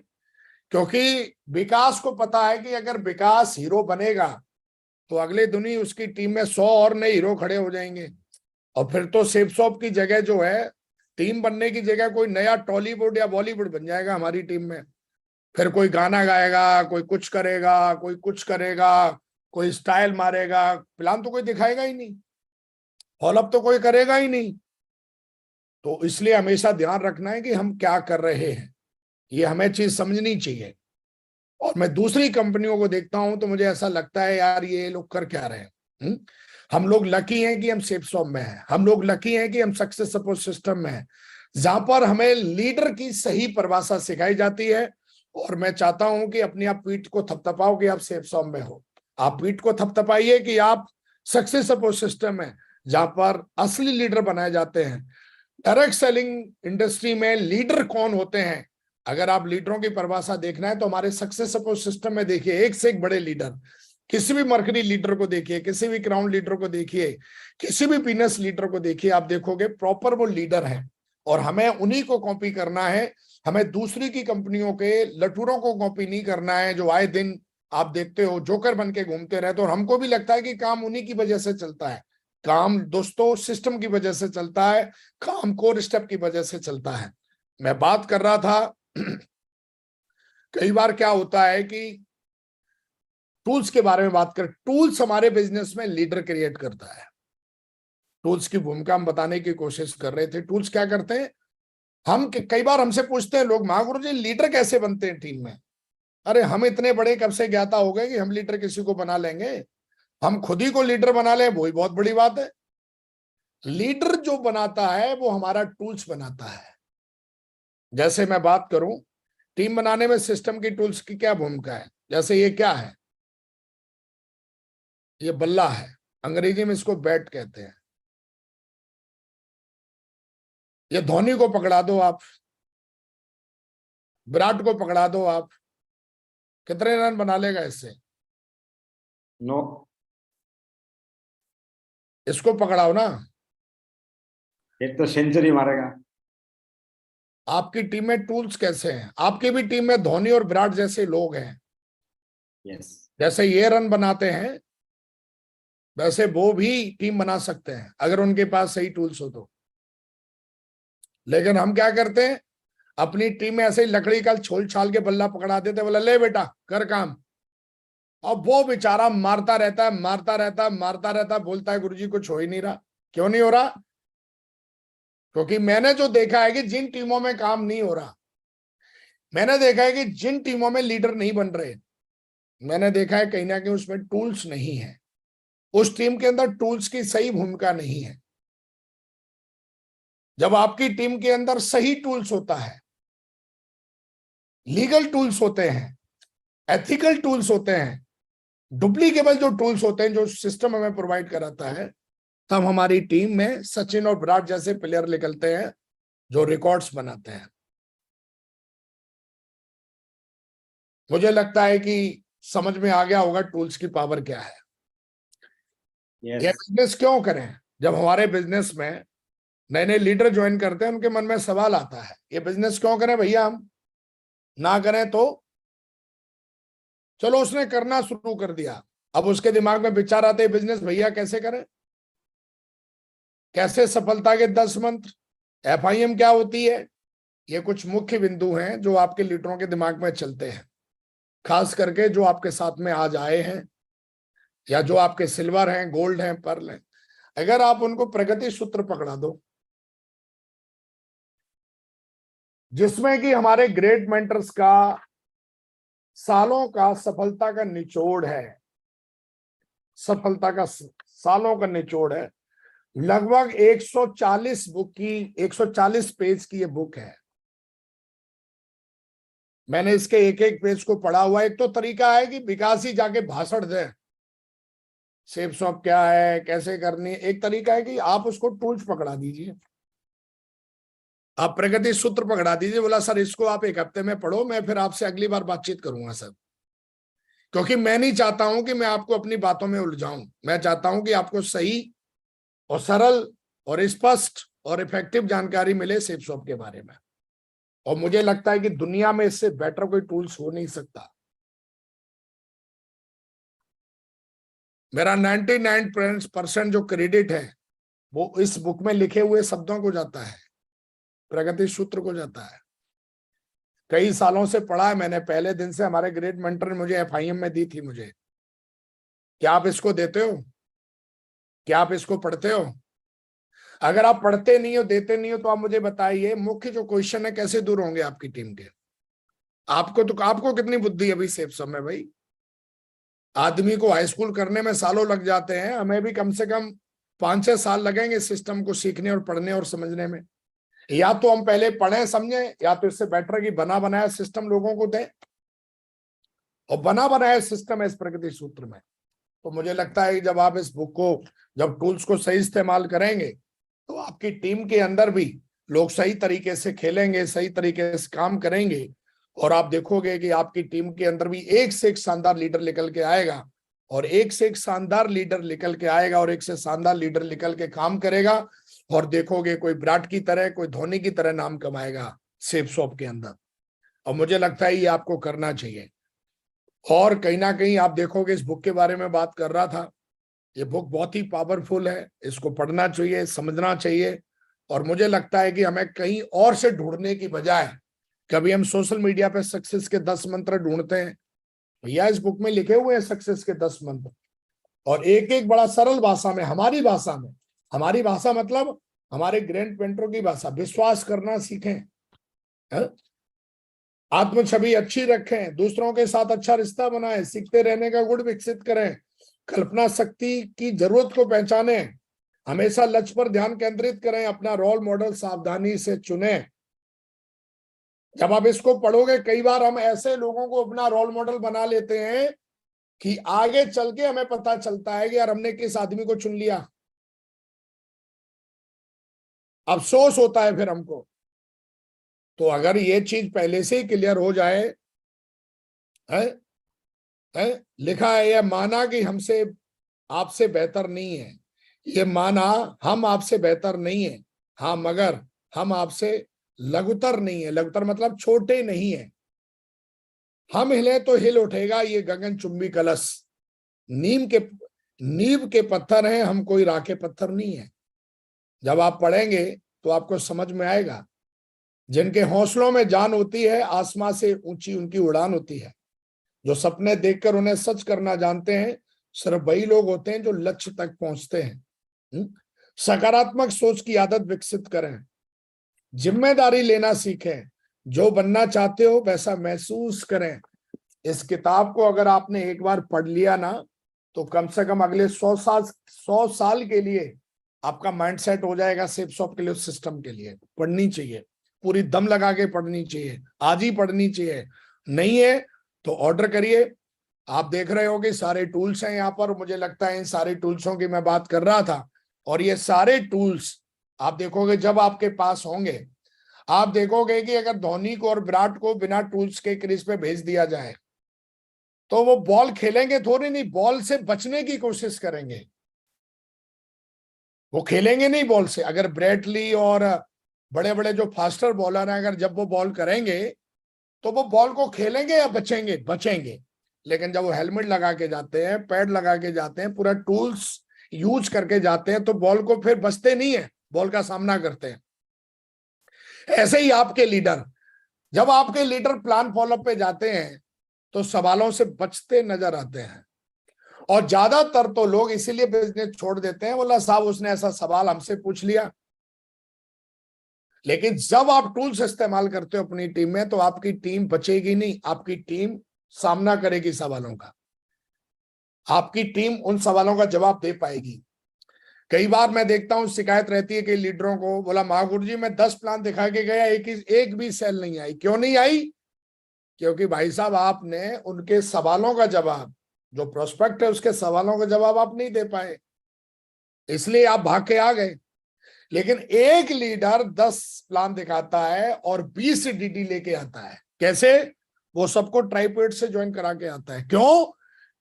क्योंकि विकास को पता है कि अगर विकास हीरो बनेगा तो अगले दिन ही उसकी टीम में 100 और नए हीरो खड़े हो जाएंगे, और फिर तो सेप्सॉप की जगह जो है, टीम बनने की जगह कोई नया टॉलीवुड या बॉलीवुड बन जाएगा हमारी टीम में। फिर कोई गाना गाएगा, कोई कुछ करेगा, कोई कुछ करेगा, कोई स्टाइल मारेगा, प्लान तो कोई दिखाएगा ही नहीं, फॉलोअप तो कोई करेगा ही नहीं। तो इसलिए हमेशा ध्यान रखना है कि हम क्या कर रहे हैं, ये हमें चीज समझनी चाहिए। और मैं दूसरी कंपनियों को देखता हूं तो मुझे ऐसा लगता है यार ये लोग कर क्या रहे हैं। हम लोग लकी हैं कि हम सेफ्सॉम में हैं, हम लोग लकी हैं कि हम सक्सेस सपोर्ट सिस्टम में हैं, जहां पर हमें लीडर की सही परिभाषा सिखाई जाती है। और मैं चाहता हूं कि अपनी आप पीठ को थपथपाओ कि आप सेफ्सॉम में हो, आप पीठ को थपथपाइए कि आप सक्सेस सपोर्ट सिस्टम है, जहां पर असली लीडर बनाए जाते हैं। डायरेक्ट सेलिंग इंडस्ट्री में लीडर कौन होते हैं, अगर आप लीडरों की परिभाषा देखना है तो हमारे सक्सेस सपोर्ट सिस्टम में देखिए, एक से एक बड़े लीडर, किसी भी मर्करी लीडर को देखिए, किसी भी क्राउन लीडर को देखिए, किसी भी पीनस लीडर को देखिए, आप देखोगे प्रॉपर वो लीडर है। और हमें उन्हीं को कॉपी करना है, हमें दूसरी की कंपनियों के लटूरों को कॉपी नहीं करना है, जो आए दिन आप देखते हो जोकर बन के घूमते रहते हो, और हमको भी लगता है कि काम उन्हीं की वजह से चलता है। काम दोस्तों सिस्टम की वजह से चलता है, काम कोर स्टेप की वजह से चलता है। मैं बात कर रहा था कई बार क्या होता है कि टूल्स के बारे में बात कर, टूल्स हमारे बिजनेस में लीडर क्रिएट करता है। टूल्स की भूमिका हम बताने की कोशिश कर रहे थे। टूल्स क्या करते हैं, हम कई बार हमसे पूछते हैं लोग, महागुरु जी लीडर कैसे बनते हैं टीम में। अरे हम इतने बड़े कब से ज्ञाता हो गए कि हम लीडर किसी को बना लेंगे, हम खुद ही को लीडर बना ले वही बहुत बड़ी बात है। लीडर जो बनाता है वो हमारा टूल्स बनाता है। जैसे मैं बात करूं, टीम बनाने में सिस्टम की टूल्स की क्या भूमिका है, जैसे ये क्या है, ये बल्ला है, अंग्रेजी में इसको बैट कहते हैं। ये धोनी को पकड़ा दो आप, विराट को पकड़ा दो आप, कितने रन बना लेगा इससे? नो। इसको पकड़ाओ ना, एक तो सेंचुरी मारेगा। आपकी टीम में टूल्स कैसे हैं? आपकी भी टीम में धोनी और विराट जैसे लोग हैं, यस। जैसे ये रन बनाते हैं वैसे वो भी टीम बना सकते हैं अगर उनके पास सही टूल्स हो तो। लेकिन हम क्या करते हैं, अपनी टीम में ऐसे ही लकड़ी का छोल छाल के बल्ला पकड़ा देते, बोला ले बेटा कर काम। अब वो बेचारा मारता रहता है, मारता रहता है, मारता रहता है, बोलता है गुरुजी कुछ हो ही नहीं रहा। क्यों नहीं हो रहा? क्योंकि मैंने जो देखा है कि जिन टीमों में काम नहीं हो रहा, मैंने देखा है कि जिन टीमों में लीडर नहीं बन रहे, मैंने देखा है कहीं ना कहीं उसमें टूल्स नहीं है, उस टीम के अंदर टूल्स की सही भूमिका नहीं है। जब आपकी टीम के अंदर सही टूल्स होता है, लीगल टूल्स होते हैं, एथिकल टूल्स होते हैं, डुप्लीकेबल जो टूल्स होते हैं जो सिस्टम हमें प्रोवाइड कराता है, तब हमारी टीम में सचिन और विराट जैसे प्लेयर निकलते हैं जो रिकॉर्ड्स बनाते हैं। मुझे लगता है कि समझ में आ गया होगा टूल्स की पावर क्या है। ये यस, बिजनेस क्यों करें? जब हमारे बिजनेस में नए नए लीडर ज्वाइन करते हैं, उनके मन में सवाल आता है, ये बिजनेस क्यों करें भैया? हम ना करें तो? चलो उसने करना शुरू कर दिया, अब उसके दिमाग में विचार आते हैं बिजनेस भैया कैसे करें, कैसे सफलता के 10 मंत्र, FIM क्या होती है। ये कुछ मुख्य बिंदु हैं जो आपके लीडरों के दिमाग में चलते हैं, खास करके जो आपके साथ में आज आए हैं या जो आपके सिल्वर हैं, गोल्ड हैं, पर्ल हैं। अगर आप उनको प्रगति सूत्र पकड़ा दो, जिसमें कि हमारे ग्रेट मेंटर्स का सालों का सफलता का निचोड़ है, सफलता का सालों का निचोड़ है, लगभग 140 पेज की ये बुक है। मैंने इसके एक एक पेज को पढ़ा हुआ। एक तो तरीका है कि विकास ही जाके भाषण दे, सेप शॉप क्या है, कैसे करनी है। एक तरीका है कि आप उसको टूल्स पकड़ा दीजिए, आप प्रगति सूत्र पकड़ा दीजिए, बोला सर इसको आप एक हफ्ते में पढ़ो, मैं फिर आपसे अगली बार बातचीत करूंगा सर। क्योंकि मैं नहीं चाहता हूं कि मैं आपको अपनी बातों में उलझाऊं, मैं चाहता हूं कि आपको सही और सरल और स्पष्ट और इफेक्टिव जानकारी मिले सेप शॉप के बारे में। और मुझे लगता है कि दुनिया में इससे बेटर कोई टूल्स हो नहीं सकता। मेरा 99% जो क्रेडिट है वो इस बुक में लिखे हुए शब्दों को जाता है, प्रगति सूत्र को जाता है। कई सालों से पढ़ा है मैंने, पहले दिन से हमारे ग्रेट मेंटर ने मुझे FIM में दी थी मुझे। क्या आप इसको देते हो? क्या आप इसको पढ़ते हो? अगर आप पढ़ते नहीं हो, देते नहीं हो, तो आप मुझे बताइए मुख्य जो क्वेश्चन है कैसे दूर होंगे आपकी टीम के। आपको कितनी बुद्धि है अभी सेप समय भाई? आदमी को हाई स्कूल करने में सालों लग जाते हैं, हमें भी कम से कम 5-6 साल लगेंगे सिस्टम को सीखने और पढ़ने और समझने में। या तो हम पहले पढ़े समझे, या तो इससे बेटर की बना बनाया सिस्टम लोगों को दें। और बना बनाया सिस्टम है इस प्रगति सूत्र में। तो मुझे लगता है कि जब आप इस बुक को, जब टूल्स को सही इस्तेमाल करेंगे, तो आपकी टीम के अंदर भी लोग सही तरीके से खेलेंगे, सही तरीके से काम करेंगे। और आप देखोगे कि आपकी टीम के अंदर भी एक से एक शानदार लीडर निकल के आएगा, और एक से एक शानदार लीडर निकल के आएगा, और एक से शानदार लीडर निकल के काम करेगा। और देखोगे कोई विराट की तरह, कोई धोनी की तरह नाम कमाएगा सेप शॉप के अंदर। और मुझे लगता है ये आपको करना चाहिए। और कहीं ना कहीं आप देखोगे, इस बुक के बारे में बात कर रहा था, ये बुक बहुत ही पावरफुल है, इसको पढ़ना चाहिए, समझना चाहिए। और मुझे लगता है कि हमें कहीं और से ढूंढने की बजाय, कभी हम सोशल मीडिया पे सक्सेस के 10 मंत्र ढूंढते हैं, भैया इस बुक में लिखे हुए हैं सक्सेस के 10 मंत्र, और एक एक बड़ा सरल भाषा में, हमारी भाषा में। हमारी भाषा मतलब हमारे ग्रैंड पेंटरों की भाषा। विश्वास करना सीखें, आत्म छवि अच्छी रखें, दूसरों के साथ अच्छा रिश्ता बनाएं, सीखते रहने का गुण विकसित करें, कल्पना शक्ति की जरूरत को पहचाने, हमेशा लक्ष्य पर ध्यान केंद्रित करें, अपना रोल मॉडल सावधानी से चुनें। जब आप इसको पढ़ोगे, कई बार हम ऐसे लोगों को अपना रोल मॉडल बना लेते हैं कि आगे चल के हमें पता चलता है कि यार हमने किस आदमी को चुन लिया। अफसोस होता है फिर हमको। तो अगर ये चीज पहले से ही क्लियर हो जाए, है, लिखा है, यह माना कि हमसे आपसे बेहतर नहीं है, ये माना हम आपसे बेहतर नहीं है, हाँ मगर हम आपसे लघुतर नहीं है। लघुतर मतलब छोटे नहीं है। हम हिले तो हिल उठेगा ये गगन चुंबी कलश, नींव के पत्थर हैं हम, कोई राखे पत्थर नहीं है। जब आप पढ़ेंगे तो आपको समझ में आएगा, जिनके हौसलों में जान होती है, आसमां से ऊंची उनकी उड़ान होती है। जो सपने देखकर उन्हें सच करना जानते हैं, सिर्फ वही लोग होते हैं जो लक्ष्य तक पहुंचते हैं। सकारात्मक सोच की आदत विकसित करें, जिम्मेदारी लेना सीखें, जो बनना चाहते हो वैसा महसूस करें। इस किताब को अगर आपने एक बार पढ़ लिया ना, तो कम से कम अगले 100 साल के लिए आपका माइंड सेट हो जाएगा सेल्सशॉप के लिए, उस सिस्टम के लिए पढ़नी चाहिए, पूरी दम लगा के पढ़नी चाहिए, आज ही पढ़नी चाहिए। नहीं है तो ऑर्डर करिए। आप देख रहे हो कि सारे टूल्स हैं यहाँ पर, मुझे लगता है इन सारे टूल्सों की मैं बात कर रहा था, और ये सारे टूल्स आप देखोगे जब आपके पास होंगे, आप देखोगे कि अगर धोनी को और विराट को बिना टूल्स के क्रीज पे भेज दिया जाए तो वो बॉल खेलेंगे थोड़ी नहीं, बॉल से बचने की कोशिश करेंगे, वो खेलेंगे नहीं बॉल से। अगर ब्रेटली और बड़े बड़े जो फास्टर बॉलर हैं, अगर जब वो बॉल करेंगे तो वो बॉल को खेलेंगे या बचेंगे? बचेंगे। लेकिन जब वो हेलमेट लगा के जाते हैं, पैड लगा के जाते हैं, पूरा टूल्स यूज करके जाते हैं, तो बॉल को फिर बचते नहीं है, बॉल का सामना करते हैं। ऐसे ही आपके लीडर, जब आपके लीडर प्लान फॉलोअप पे जाते हैं तो सवालों से बचते नजर आते हैं। और ज्यादातर तो लोग इसीलिए बिजनेस छोड़ देते हैं, बोला साहब उसने ऐसा सवाल हमसे पूछ लिया। लेकिन जब आप टूल्स इस्तेमाल करते हो अपनी टीम में, तो आपकी टीम बचेगी नहीं, आपकी टीम सामना करेगी सवालों का, आपकी टीम उन सवालों का जवाब दे पाएगी। कई बार मैं देखता हूं शिकायत रहती है कि लीडरों को, बोला महागुरु जी मैं 10 प्लान दिखा के गया, एक भी सेल नहीं आई। क्यों नहीं आई? क्योंकि भाई साहब आपने उनके सवालों का जवाब, जो प्रोस्पेक्ट है उसके सवालों का जवाब आप नहीं दे पाए, इसलिए आप भाग के आ गए। लेकिन एक लीडर 10 प्लान दिखाता है और 20 डीडी लेके आता है। कैसे? वो सबको ट्राइपेड से ज्वाइन करा के आता है। क्यों?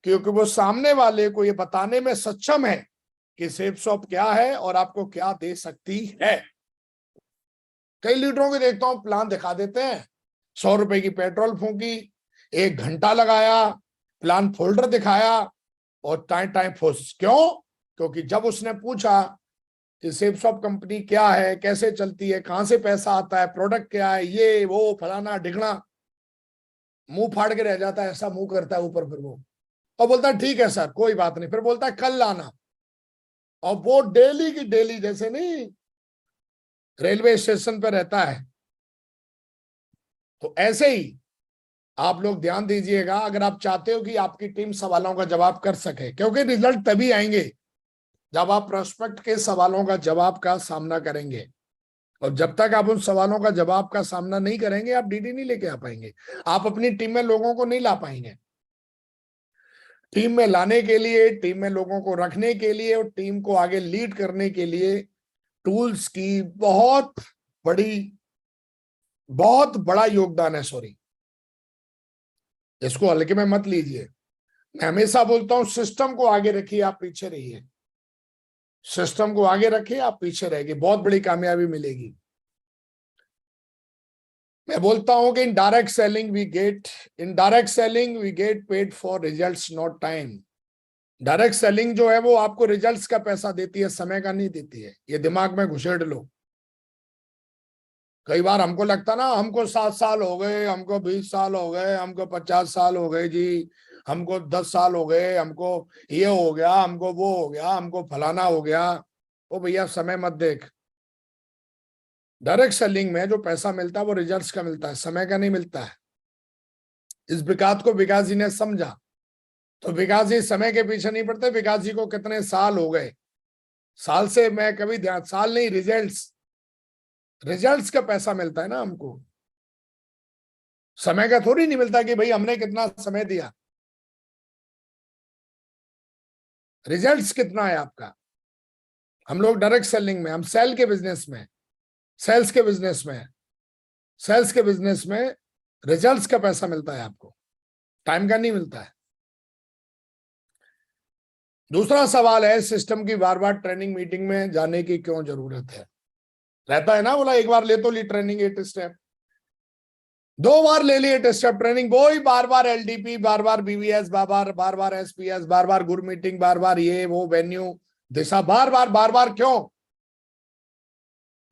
क्योंकि वो सामने वाले को ये बताने में सक्षम है कि सेल्सशॉप क्या है और आपको क्या दे सकती है। कई लीडरों को देखता हूं प्लान दिखा देते हैं, 100 रुपए की पेट्रोल फूंकी, 1 घंटा लगाया, प्लान फोल्डर दिखाया और टाइम टाइम फुस। क्यों? क्योंकि जब उसने पूछा कि सेल्सशॉप कंपनी क्या है, कैसे चलती है, कहां से पैसा आता है, प्रोडक्ट क्या है, ये वो फलाना ढिगना, मुंह फाड़ के रह जाता है, ऐसा मुंह करता है ऊपर, फिर वो और बोलता है ठीक है सर कोई बात नहीं, फिर बोलता है कल लाना। और वो डेली की डेली, जैसे नहीं रेलवे स्टेशन पर रहता है, तो ऐसे ही आप लोग ध्यान दीजिएगा अगर आप चाहते हो कि आपकी टीम सवालों का जवाब कर सके, क्योंकि रिजल्ट तभी आएंगे जब आप प्रोस्पेक्ट के सवालों का जवाब का सामना करेंगे। और जब तक आप उन सवालों का जवाब का सामना नहीं करेंगे, आप डीडी नहीं लेके आ पाएंगे, आप अपनी टीम में लोगों को नहीं ला पाएंगे। टीम में लाने के लिए, टीम में लोगों को रखने के लिए और टीम को आगे लीड करने के लिए टूल्स की बहुत बड़ा योगदान है। सॉरी, इसको हल्के में मत लीजिए। मैं हमेशा बोलता हूं सिस्टम को आगे रखिए, आप पीछे रहिए। सिस्टम को आगे रखिए, आप पीछे रहेंगे, बहुत बड़ी कामयाबी मिलेगी। मैं बोलता हूं कि in direct selling we get paid for results not time. Direct selling जो है वो आपको रिजल्ट्स का पैसा देती है, समय का नहीं देती है। ये दिमाग में घुसेड़ लो। कई बार हमको लगता ना, हमको 7 साल हो गए, हमको 20 साल हो गए, हमको 50 साल हो गए जी, हमको 10 साल हो गए, हमको ये हो गया, हमको वो हो गया, हमको फलाना हो गया। ओ भैया समय मत देख। डायरेक्ट सेलिंग में जो पैसा मिलता है वो रिजल्ट्स का मिलता है, समय का नहीं मिलता है। इस विकास को विकास जी ने समझा, तो विकास जी समय के पीछे नहीं पड़ते। विकास जी को कितने साल हो गए, साल से मैं कभी ध्यान, साल नहीं, रिजल्ट्स का पैसा मिलता है ना हमको, समय का थोड़ी नहीं मिलता कि भाई हमने कितना समय दिया। रिजल्ट्स कितना है आपका। हम लोग डायरेक्ट सेलिंग में, हम सेल के बिजनेस में, सेल्स के बिजनेस में, सेल्स के बिजनेस में रिजल्ट्स का पैसा मिलता है आपको, टाइम का नहीं मिलता है। दूसरा सवाल है सिस्टम की बार बार ट्रेनिंग मीटिंग में जाने की क्यों जरूरत है। रहता है ना, बोला एक बार ले तो ली ट्रेनिंग 8 स्टेप, 2 बार ले ली 8 स्टेप ट्रेनिंग, वही बार बार एलडीपी, बार बार बीवीएस, बार बार एसपीएस, बार बार गुड मीटिंग, बार बार ये वो वेन्यू दिशा, बार बार क्यों?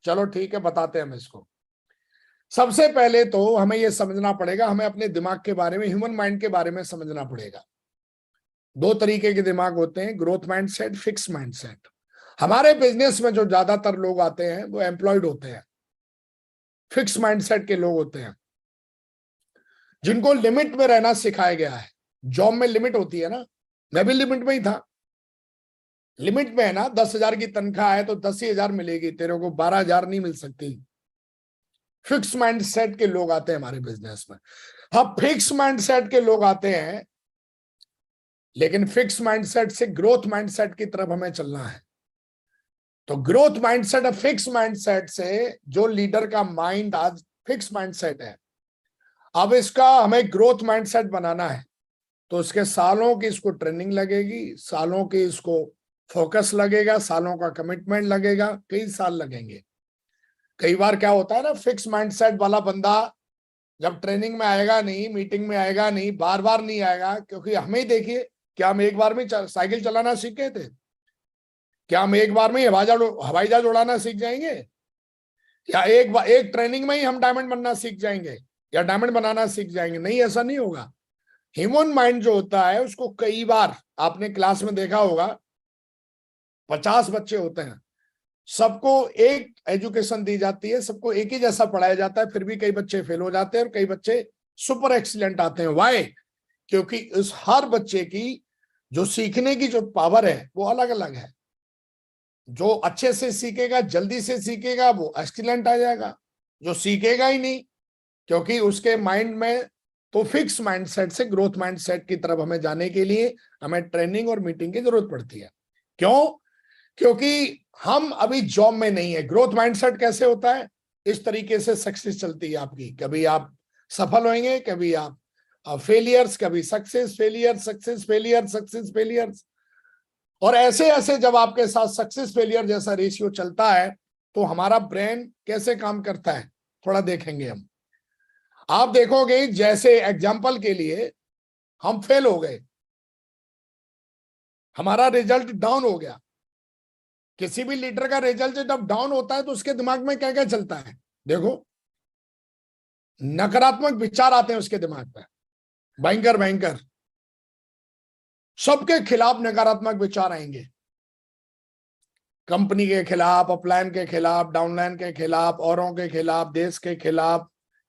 चलो ठीक है, बताते हैं हम इसको। सबसे पहले तो हमें यह समझना पड़ेगा, हमें अपने दिमाग के बारे में, ह्यूमन माइंड के बारे में समझना पड़ेगा। 2 तरीके के दिमाग होते हैं, ग्रोथ माइंडसेट, फिक्स माइंडसेट। हमारे बिजनेस में जो ज्यादातर लोग आते हैं वो एम्प्लॉयड होते हैं, फिक्स माइंडसेट के लोग होते हैं, जिनको लिमिट में रहना सिखाया गया है। जॉब में लिमिट होती है ना, मैं भी लिमिट में ही था, लिमिट में है ना, 10,000 की तनख्वाह है तो 10,000 मिलेगी तेरे को, 12,000 नहीं मिल सकती। फिक्स माइंडसेट के लोग आते हैं हमारे बिजनेस में। हाँ, फिक्स माइंडसेट के लोग आते हैं, लेकिन फिक्स माइंडसेट से ग्रोथ माइंडसेट की तरफ हमें चलना है। तो ग्रोथ माइंडसेट और फिक्स माइंडसेट से, जो लीडर का माइंड आज फिक्स माइंडसेट है, अब इसका हमें ग्रोथ माइंडसेट बनाना है। तो इसके सालों की इसको ट्रेनिंग लगेगी, सालों की इसको फोकस लगेगा, सालों का कमिटमेंट लगेगा, कई साल लगेंगे। कई बार क्या होता है ना, फिक्स माइंडसेट वाला बंदा जब ट्रेनिंग में आएगा नहीं, मीटिंग में आएगा नहीं, बार बार नहीं आएगा, क्योंकि हमें ही देखिए, क्या हम एक बार में साइकिल चलाना सीख गए थे? क्या हम एक बार में हवाई जहाज उड़ाना सीख जाएंगे? या एक ट्रेनिंग में ही हम डायमंड बनना सीख जाएंगे या डायमंड बनाना सीख जाएंगे? नहीं, ऐसा नहीं होगा। ह्यूमन माइंड जो होता है उसको कई बार, आपने क्लास में देखा होगा, 50 बच्चे होते हैं, सबको एक एजुकेशन दी जाती है, सबको एक ही जैसा पढ़ाया जाता है, फिर भी कई बच्चे फेल हो जाते हैं और कई बच्चे सुपर एक्सीलेंट आते हैं। वाई? क्योंकि इस हर बच्चे की जो सीखने की जो पावर है वो अलग अलग है। जो अच्छे से सीखेगा, जल्दी से सीखेगा, वो एक्सीलेंट आ जाएगा। जो सीखेगा ही नहीं, क्योंकि उसके माइंड में, तो फिक्स माइंडसेट से ग्रोथ माइंडसेट की तरफ हमें जाने के लिए हमें ट्रेनिंग और मीटिंग की जरूरत पड़ती है। क्यों? क्योंकि हम अभी जॉब में नहीं है। ग्रोथ माइंडसेट कैसे होता है? इस तरीके से सक्सेस चलती है आपकी, कभी आप सफल होंगे, कभी आप फेलियर्स, कभी success failure, success failure, success failures. और ऐसे ऐसे जब आपके साथ सक्सेस फेलियर जैसा रेशियो चलता है, तो हमारा ब्रेन कैसे काम करता है थोड़ा देखेंगे हम। आप देखोगे, जैसे एग्जाम्पल के लिए, हम फेल हो गए, हमारा रिजल्ट डाउन हो गया। किसी भी लीडर का रिजल्ट जब डाउन होता है तो उसके दिमाग में क्या क्या चलता है? देखो, नकारात्मक विचार आते हैं उसके दिमाग में, भयंकर भयंकर, सबके खिलाफ नकारात्मक विचार आएंगे। कंपनी के खिलाफ, अपलाइन के खिलाफ, डाउनलाइन के खिलाफ, औरों के खिलाफ, देश के खिलाफ,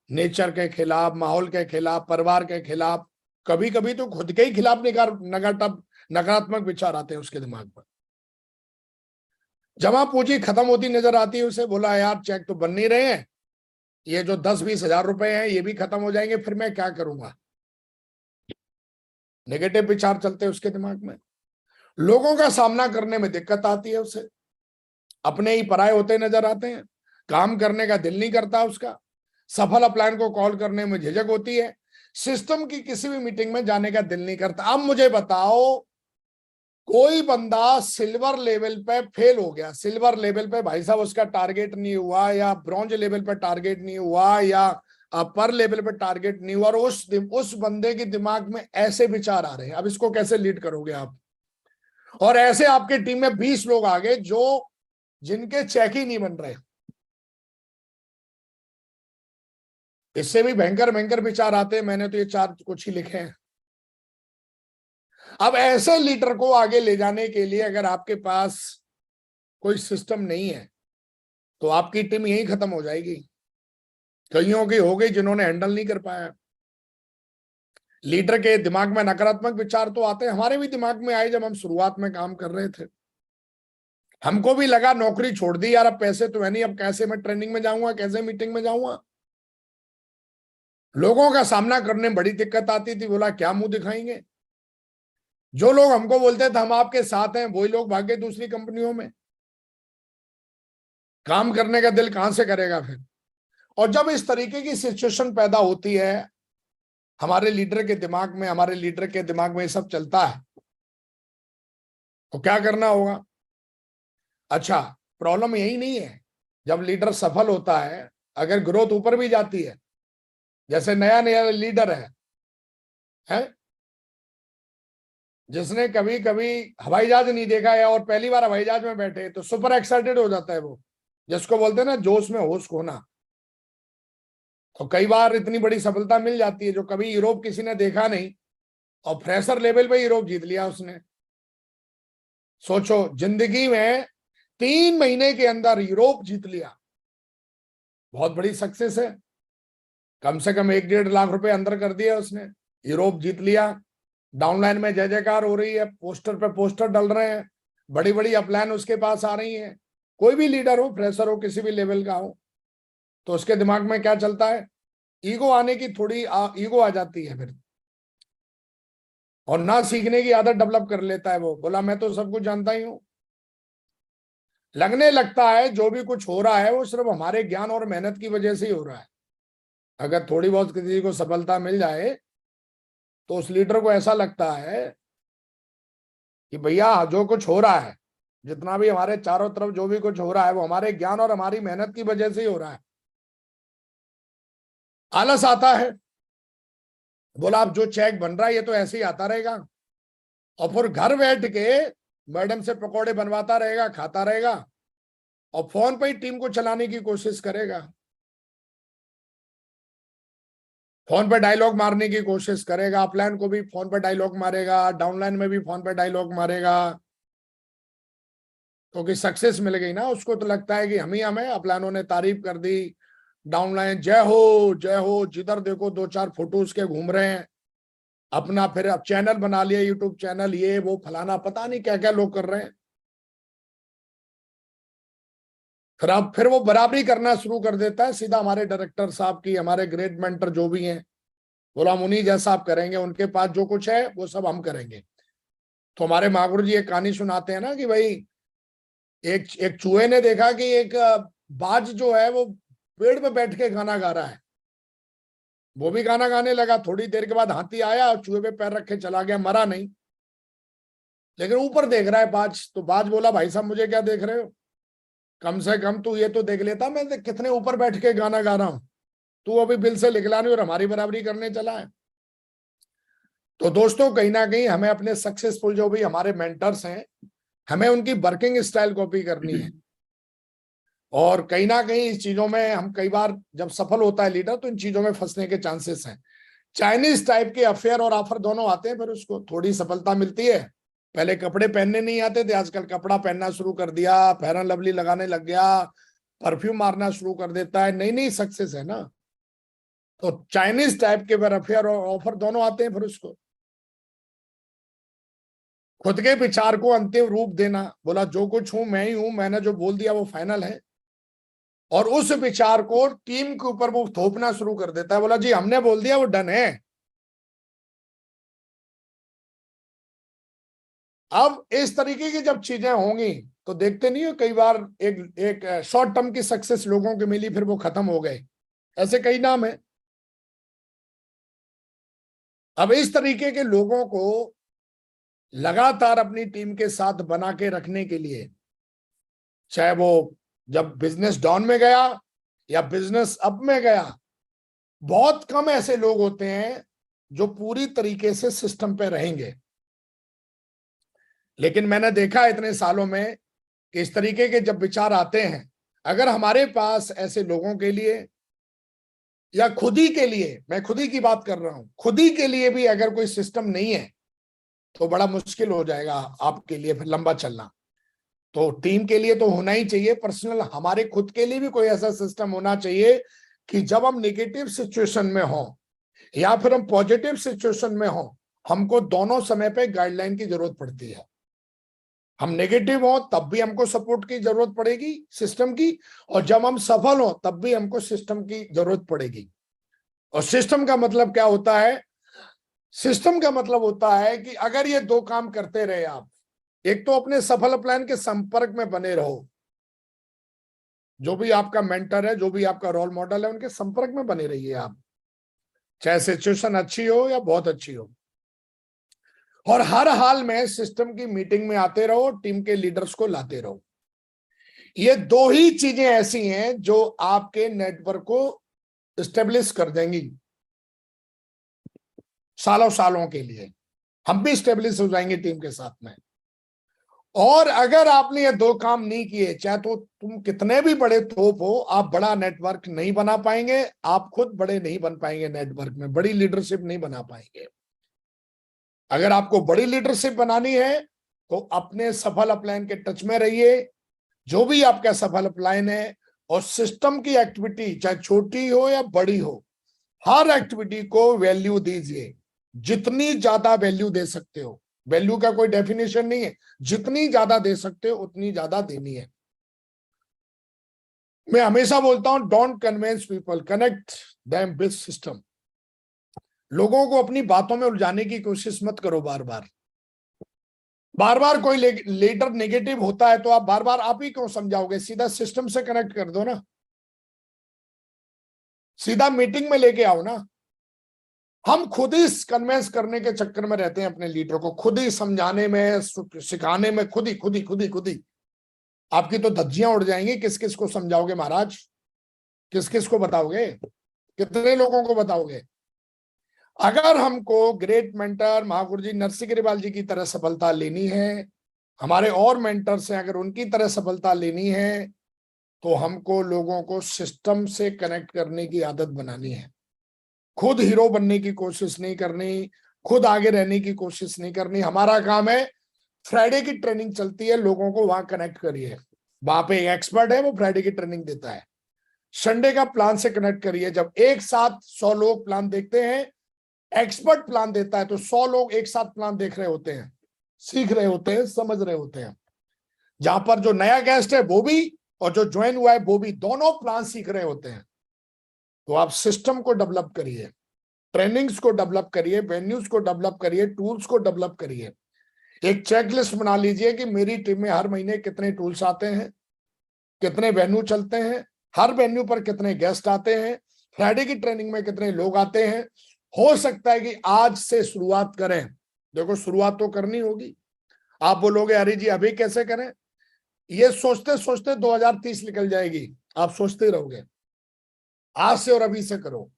नेचर के खिलाफ, माहौल के खिलाफ, परिवार के खिलाफ, कभी कभी तो खुद के ही खिलाफ नकारात्मक विचार आते हैं उसके दिमाग पर। जमा पूंजी खत्म होती नजर आती है उसे, बोला यार चेक तो बन नहीं रहे हैं, ये जो 10-20 हजार रुपए हैं ये भी खत्म हो जाएंगे, फिर मैं क्या करूंगा? नेगेटिव विचार चलते हैं उसके दिमाग में। लोगों का सामना करने में दिक्कत आती है उसे, अपने ही पराये होते नजर आते हैं, काम करने का दिल नहीं करता उसका, सफल अपलाइन को कॉल करने में झिझक होती है, सिस्टम की किसी भी मीटिंग में जाने का दिल नहीं करता। अब मुझे बताओ, कोई बंदा सिल्वर लेवल पे फेल हो गया, सिल्वर लेवल पे भाई साहब उसका टारगेट नहीं हुआ, या ब्रॉन्ज लेवल पे टारगेट नहीं हुआ, या पर लेवल पे टारगेट नहीं हुआ, और उस बंदे के दिमाग में ऐसे विचार आ रहे हैं, अब इसको कैसे लीड करोगे आप? और ऐसे आपके टीम में 20 लोग आ गए जो जिनके चेक ही नहीं बन रहे, इससे भी भयंकर भयंकर विचार आते हैं। मैंने तो ये 4 कुछ ही लिखे हैं। अब ऐसे लीडर को आगे ले जाने के लिए अगर आपके पास कोई सिस्टम नहीं है तो आपकी टीम यही खत्म हो जाएगी। कईयों की हो गई जिन्होंने हैंडल नहीं कर पाया। लीडर के दिमाग में नकारात्मक विचार तो आते हैं, हमारे भी दिमाग में आए जब हम शुरुआत में काम कर रहे थे। हमको भी लगा नौकरी छोड़ दी यार, अब पैसे तो है नहीं, अब कैसे मैं ट्रेनिंग में जाऊंगा, कैसे मीटिंग में जाऊंगा। लोगों का सामना करने में बड़ी दिक्कत आती थी, बोला क्या मुंह दिखाएंगे। जो लोग हमको बोलते थे हम आपके साथ हैं, वही लोग भागे दूसरी कंपनियों में। काम करने का दिल कहां से करेगा फिर? और जब इस तरीके की सिचुएशन पैदा होती है हमारे लीडर के दिमाग में, हमारे लीडर के दिमाग में ये सब चलता है, तो क्या करना होगा? अच्छा, प्रॉब्लम यही नहीं है। जब लीडर सफल होता है, अगर ग्रोथ ऊपर भी जाती है, जैसे नया नया लीडर है जिसने कभी कभी हवाई जहाज नहीं देखा है और पहली बार हवाई जहाज में बैठे, तो सुपर एक्साइटेड हो जाता है वो, जिसको बोलते हैं ना जोश में होश खोना। तो कई बार इतनी बड़ी सफलता मिल जाती है, जो कभी यूरोप किसी ने देखा नहीं, और फ्रेशर लेवल पे यूरोप जीत लिया उसने। सोचो, जिंदगी में 3 महीने के अंदर यूरोप जीत लिया, बहुत बड़ी सक्सेस है। कम से कम 1-1.5 लाख रुपए अंदर कर दिया उसने, यूरोप जीत लिया। डाउनलाइन में जय जयकार हो रही है, पोस्टर पे पोस्टर डल रहे हैं, बड़ी बड़ी अपलाइन उसके पास आ रही हैं। कोई भी लीडर हो, फ्रेशर हो, किसी भी लेवल का हो, तो उसके दिमाग में क्या चलता है, ईगो आने की थोड़ी ईगो आ जाती है फिर, और ना सीखने की आदत डेवलप कर लेता है। वो बोला मैं तो सब कुछ जानता ही हूं। लगने लगता है जो भी कुछ हो रहा है वो सिर्फ हमारे ज्ञान और मेहनत की वजह से ही हो रहा है। अगर थोड़ी बहुत किसी को सफलता मिल जाए तो उस लीडर को ऐसा लगता है कि भैया जो कुछ हो रहा है, जितना भी हमारे चारों तरफ जो भी कुछ हो रहा है, वो हमारे ज्ञान और हमारी मेहनत की वजह से ही हो रहा है। आलस आता है, बोला अब जो चेक बन रहा है ये तो ऐसे ही आता रहेगा, और फिर घर बैठ के मैडम से पकौड़े बनवाता रहेगा, खाता रहेगा, और फोन पे ही टीम को चलाने की कोशिश करेगा, फोन पे डायलॉग मारने की कोशिश करेगा, अपलाइन को भी फोन पे डायलॉग मारेगा, डाउनलाइन में भी फोन पे डायलॉग मारेगा, क्योंकि सक्सेस मिल गई ना उसको। तो लगता है कि हमें अपलाइनों ने तारीफ कर दी, डाउनलाइन जय हो, जिधर देखो दो चार फोटो उसके घूम रहे हैं अपना, फिर अब चैनल बना लिया, यूट्यूब चैनल, ये वो फलाना, पता नहीं क्या क्या लोग कर रहे हैं। फिर वो बराबरी करना शुरू कर देता है सीधा हमारे डायरेक्टर साहब की, हमारे ग्रेट मेंटर जो भी हैं, बोला हम उन्हीं जैसा आप करेंगे, उनके पास जो कुछ है वो सब हम करेंगे। तो हमारे महागुरु जी एक कहानी सुनाते हैं ना कि भाई एक एक चूहे ने देखा कि एक बाज जो है वो पेड़ पे बैठ के गाना गा रहा है। वो भी गाना गाने लगा, थोड़ी देर के बाद हाथी आया और चूहे पे पैर रख के चला गया, मरा नहीं, लेकिन ऊपर देख रहा है बाज। तो बाज बोला भाई साहब मुझे क्या देख रहे हो, कम से कम तू ये तो देख लेता मैं कितने ऊपर बैठ के गाना गा रहा हूं, तू अभी बिल से निकला नहीं और हमारी बराबरी करने चला है। तो दोस्तों कहीं ना कहीं हमें अपने सक्सेसफुल जो भी हमारे मेंटर्स हैं, हमें उनकी वर्किंग स्टाइल कॉपी करनी है। और कहीं ना कहीं इस चीजों में हम कई बार जब सफल होता है लीडर तो इन चीजों में फंसने के चांसेस हैं। चाइनीज टाइप के अफेयर और ऑफर दोनों आते हैं, फिर उसको थोड़ी सफलता मिलती है। पहले कपड़े पहनने नहीं आते थे, आजकल कपड़ा पहनना शुरू कर दिया, फेयर एंड लवली लगाने लग गया, परफ्यूम मारना शुरू कर देता है, नई नई सक्सेस है ना। तो चाइनीज टाइप के फिर अफेयर और ऑफर दोनों आते हैं, फिर उसको खुद के विचार को अंतिम रूप देना, बोला जो कुछ हूं मैं ही हूं, मैंने जो बोल दिया वो फाइनल है, और उस विचार को टीम के ऊपर वो थोपना शुरू कर देता है, बोला जी हमने बोल दिया वो डन है। अब इस तरीके की जब चीजें होंगी तो देखते नहीं हो कई बार एक एक शॉर्ट टर्म की सक्सेस लोगों को मिली, फिर वो खत्म हो गए, ऐसे कई नाम है। अब इस तरीके के लोगों को लगातार अपनी टीम के साथ बना के रखने के लिए, चाहे वो जब बिजनेस डाउन में गया या बिजनेस अप में गया, बहुत कम ऐसे लोग होते हैं जो पूरी तरीके से सिस्टम पे रहेंगे। लेकिन मैंने देखा इतने सालों में कि इस तरीके के जब विचार आते हैं, अगर हमारे पास ऐसे लोगों के लिए या खुद ही के लिए, मैं खुद ही की बात कर रहा हूं, खुद ही के लिए भी अगर कोई सिस्टम नहीं है तो बड़ा मुश्किल हो जाएगा आपके लिए फिर लंबा चलना। तो टीम के लिए तो होना ही चाहिए, पर्सनल हमारे खुद के लिए भी कोई ऐसा सिस्टम होना चाहिए कि जब हम नेगेटिव सिचुएशन में हो या फिर हम पॉजिटिव सिचुएशन में हो, हमको दोनों समय पे गाइडलाइन की जरूरत पड़ती है। हम नेगेटिव हो तब भी हमको सपोर्ट की जरूरत पड़ेगी सिस्टम की, और जब हम सफल हो तब भी हमको सिस्टम की जरूरत पड़ेगी। और सिस्टम का मतलब क्या होता है, सिस्टम का मतलब होता है कि अगर ये दो काम करते रहे आप, एक तो अपने सफल प्लान के संपर्क में बने रहो, जो भी आपका मेंटर है, जो भी आपका रोल मॉडल है, उनके संपर्क में बने रहिए आप, चाहे सिचुएशन अच्छी हो या बहुत अच्छी हो, और हर हाल में सिस्टम की मीटिंग में आते रहो, टीम के लीडर्स को लाते रहो। ये दो ही चीजें ऐसी हैं जो आपके नेटवर्क को स्टेब्लिश कर देंगी सालों सालों के लिए। हम भी स्टेब्लिश हो जाएंगे टीम के साथ में। और अगर आपने ये दो काम नहीं किए, चाहे तो तुम कितने भी बड़े तोप हो, आप बड़ा नेटवर्क नहीं बना पाएंगे, आप खुद बड़े नहीं बन पाएंगे, नेटवर्क में बड़ी लीडरशिप नहीं बना पाएंगे। अगर आपको बड़ी लीडरशिप बनानी है तो अपने सफल अपलाइन के टच में रहिए, जो भी आपका सफल अपलाइन है, और सिस्टम की एक्टिविटी चाहे छोटी हो या बड़ी हो, हर एक्टिविटी को वैल्यू दीजिए, जितनी ज्यादा वैल्यू दे सकते हो। वैल्यू का कोई डेफिनेशन नहीं है, जितनी ज्यादा दे सकते हो उतनी ज्यादा देनी है। मैं हमेशा बोलता हूं, don't convince people, connect them with system. लोगों को अपनी बातों में उलझाने की कोशिश मत करो। बार बार कोई लीडर नेगेटिव होता है तो आप बार बार आप ही क्यों समझाओगे? सीधा सिस्टम से कनेक्ट कर दो ना, सीधा मीटिंग में लेके आओ ना। हम खुद ही कन्विंस करने के चक्कर में रहते हैं अपने लीडर को, खुद ही समझाने में, सिखाने में, खुद ही। आपकी तो धज्जियां उड़ जाएंगी। किस किस को समझाओगे महाराज? किस किस को बताओगे? कितने लोगों को बताओगे? अगर हमको ग्रेट मेंटर महागुरु जी नरसिंह गिरिवाल जी की तरह सफलता लेनी है, हमारे और मेंटर्स हैं, अगर उनकी तरह सफलता लेनी है, तो हमको लोगों को सिस्टम से कनेक्ट करने की आदत बनानी है। खुद हीरो बनने की कोशिश नहीं करनी, खुद आगे रहने की कोशिश नहीं करनी। हमारा काम है, फ्राइडे की ट्रेनिंग चलती है, लोगों को वहां कनेक्ट करिए। वहां पे एक एक्सपर्ट है, वो फ्राइडे की ट्रेनिंग देता है। संडे का प्लान से कनेक्ट करिए। जब एक साथ 100 लोग प्लान देखते हैं, एक्सपर्ट प्लान देता है, तो 100 लोग एक साथ प्लान देख रहे होते हैं, सीख रहे होते हैं, समझ रहे होते हैं। जहां पर जो नया गेस्ट है वो भी, और जो ज्वाइन हुआ है वो भी, दोनों प्लान सीख रहे होते हैं। तो आप सिस्टम को डेवलप करिए, ट्रेनिंग्स को डेवलप करिए, वेन्यूज को डेवलप करिए, टूल्स को डेवलप करिए। एक चेकलिस्ट बना लीजिए कि मेरी टीम में हर महीने कितने टूल्स आते हैं, कितने वेन्यू चलते हैं, हर वेन्यू पर कितने गेस्ट आते हैं, फ्राइडे की ट्रेनिंग में कितने लोग आते हैं। हो सकता है कि आज से शुरुआत करें। देखो, शुरुआत तो करनी होगी। आप बोलोगे अरे जी अभी कैसे करें? ये सोचते सोचते 2030 निकल जाएगी, आप सोचते ही रहोगे। आज से और अभी से करो।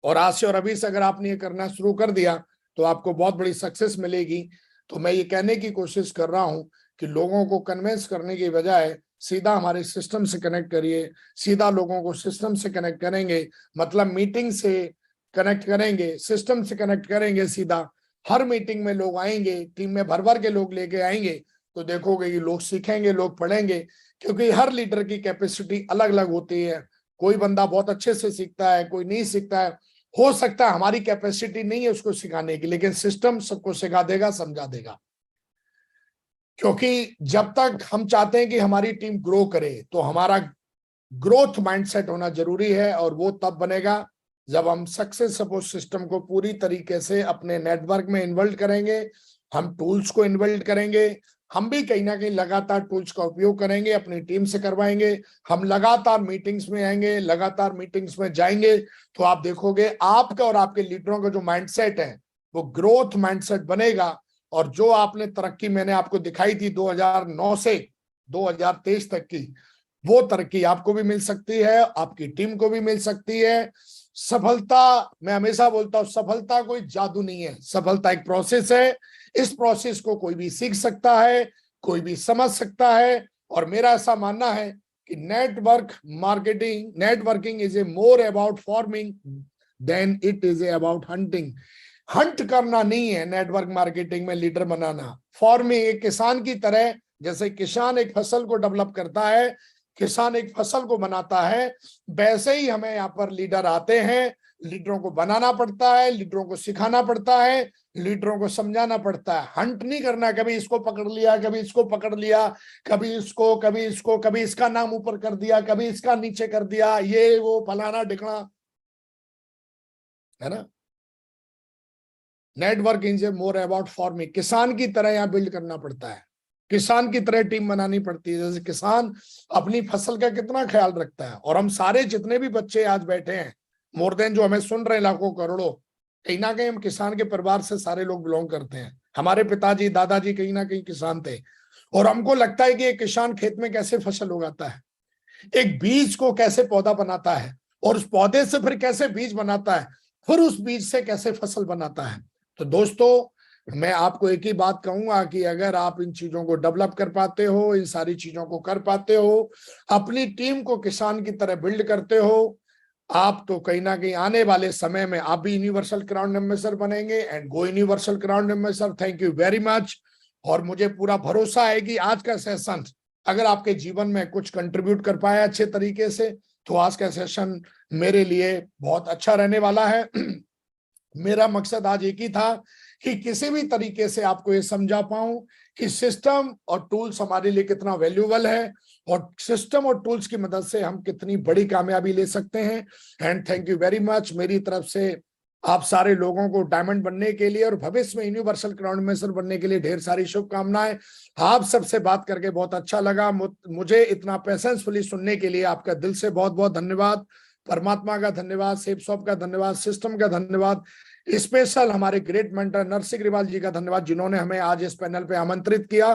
और आज से और अभी से अगर आपने ये करना शुरू कर दिया तो आपको बहुत बड़ी सक्सेस मिलेगी। तो मैं ये कहने की कोशिश कर रहा हूं कि लोगों को कन्विंस करने की बजाय सीधा हमारे सिस्टम से कनेक्ट करिए। सीधा लोगों को सिस्टम से कनेक्ट करेंगे, मतलब मीटिंग से कनेक्ट करेंगे, सिस्टम से कनेक्ट करेंगे सीधा। हर मीटिंग में लोग आएंगे, टीम में भर भर के लोग लेके आएंगे, तो देखोगे कि लोग सीखेंगे, लोग पढ़ेंगे। क्योंकि हर लीडर की कैपेसिटी अलग अलग होती है। कोई बंदा बहुत अच्छे से सीखता है, कोई नहीं सीखता है। हो सकता है हमारी कैपेसिटी नहीं है उसको सिखाने की, लेकिन सिस्टम सबको सिखा देगा, समझा देगा। क्योंकि जब तक हम चाहते हैं कि हमारी टीम ग्रो करे, तो हमारा ग्रोथ माइंडसेट होना जरूरी है। और वो तब बनेगा जब हम सक्सेस सपोर्ट सिस्टम को पूरी तरीके से अपने नेटवर्क में इन्वॉल्व करेंगे, हम टूल्स को इन्वॉल्व करेंगे। हम भी कहीं ना कहीं लगातार टूल्स का उपयोग करेंगे, अपनी टीम से करवाएंगे। हम लगातार मीटिंग्स में आएंगे, लगातार मीटिंग्स में जाएंगे। तो आप देखोगे आपका और आपके लीडरों का जो माइंडसेट है वो ग्रोथ माइंडसेट बनेगा। और जो आपने तरक्की मैंने आपको दिखाई थी 2009 से 2023 तक की, वो तरक्की आपको भी मिल सकती है, आपकी टीम को भी मिल सकती है। सफलता, मैं हमेशा बोलता हूं, सफलता कोई जादू नहीं है, सफलता एक प्रोसेस है। इस प्रोसेस को कोई भी सीख सकता है, कोई भी समझ सकता है। और मेरा ऐसा मानना है कि networking is a more about farming than it is a about hunting. Hunt करना नहीं है नेटवर्क मार्केटिंग में लीडर बनाना। फॉर्मिंग एक किसान की तरह, जैसे किसान एक फसल को डेवलप करता है, किसान एक फसल को बनाता है, वैसे ही हमें यहाँ पर लीडर आते हैं। लीडरों को बनाना पड़ता है, लीडरों को सिखाना पड़ता है, लीडरों को समझाना पड़ता है। हंट नहीं करना, कभी इसको पकड़ लिया, कभी इसको पकड़ लिया, कभी इसको, कभी इसको, कभी इसका नाम ऊपर कर दिया, कभी इसका नीचे कर दिया, ये वो फलाना ढिकना, है ना। Network is more about forming. किसान की तरह यहाँ बिल्ड करना पड़ता है, किसान की तरह टीम बनानी पड़ती है। जैसे किसान अपनी फसल का कितना ख्याल रखता है। और हम सारे जितने भी बच्चे आज बैठे हैं, मोर देन जो हमें सुन रहे हैं लाखों करोड़ों, कहीं ना कहीं हम किसान के परिवार से सारे लोग बिलोंग करते हैं। हमारे पिताजी दादाजी कहीं ना कहीं किसान थे। और हमको लगता है कि एक किसान खेत में कैसे फसल उगाता है, एक बीज को कैसे पौधा बनाता है, और उस पौधे से फिर कैसे बीज बनाता है, फिर उस बीज से कैसे फसल बनाता है। तो दोस्तों, मैं आपको एक ही बात कहूंगा कि अगर आप इन चीजों को डेवलप कर पाते हो, इन सारी चीजों को कर पाते हो, अपनी टीम को किसान की तरह बिल्ड करते हो, आप तो कहीं ना कहीं आने वाले समय में आप भी यूनिवर्सल क्राउन एम्बेसडर बनेंगे। And go universal crown ambassador. Thank you very much. और मुझे पूरा भरोसा है कि आज का सेशन अगर आपके जीवन में कुछ कंट्रीब्यूट कर पाया अच्छे तरीके से, तो आज का सेशन मेरे लिए बहुत अच्छा रहने वाला है। मेरा मकसद आज एक ही था कि किसी भी तरीके से आपको ये समझा पाऊं कि सिस्टम और टूल्स हमारे लिए कितना वैल्यूएबल है और सिस्टम और टूल्स की मदद से हम कितनी बड़ी कामयाबी ले सकते हैं। And thank you very much मेरी तरफ से आप सारे लोगों को डायमंड बनने के लिए और भविष्य में यूनिवर्सल क्राउन इन्वेस्टर बनने के लिए ढेर सारी शुभकामनाएं। आप सबसे बात करके बहुत अच्छा लगा। मुझे इतना पेशेंसफुली सुनने के लिए आपका दिल से बहुत बहुत धन्यवाद। परमात्मा का धन्यवाद, सेफ शॉप का धन्यवाद, सिस्टम का धन्यवाद, स्पेशल हमारे ग्रेट मेंटर नरसिंह अग्रवाल जी का धन्यवाद जिन्होंने हमें आज इस पैनल पे आमंत्रित किया।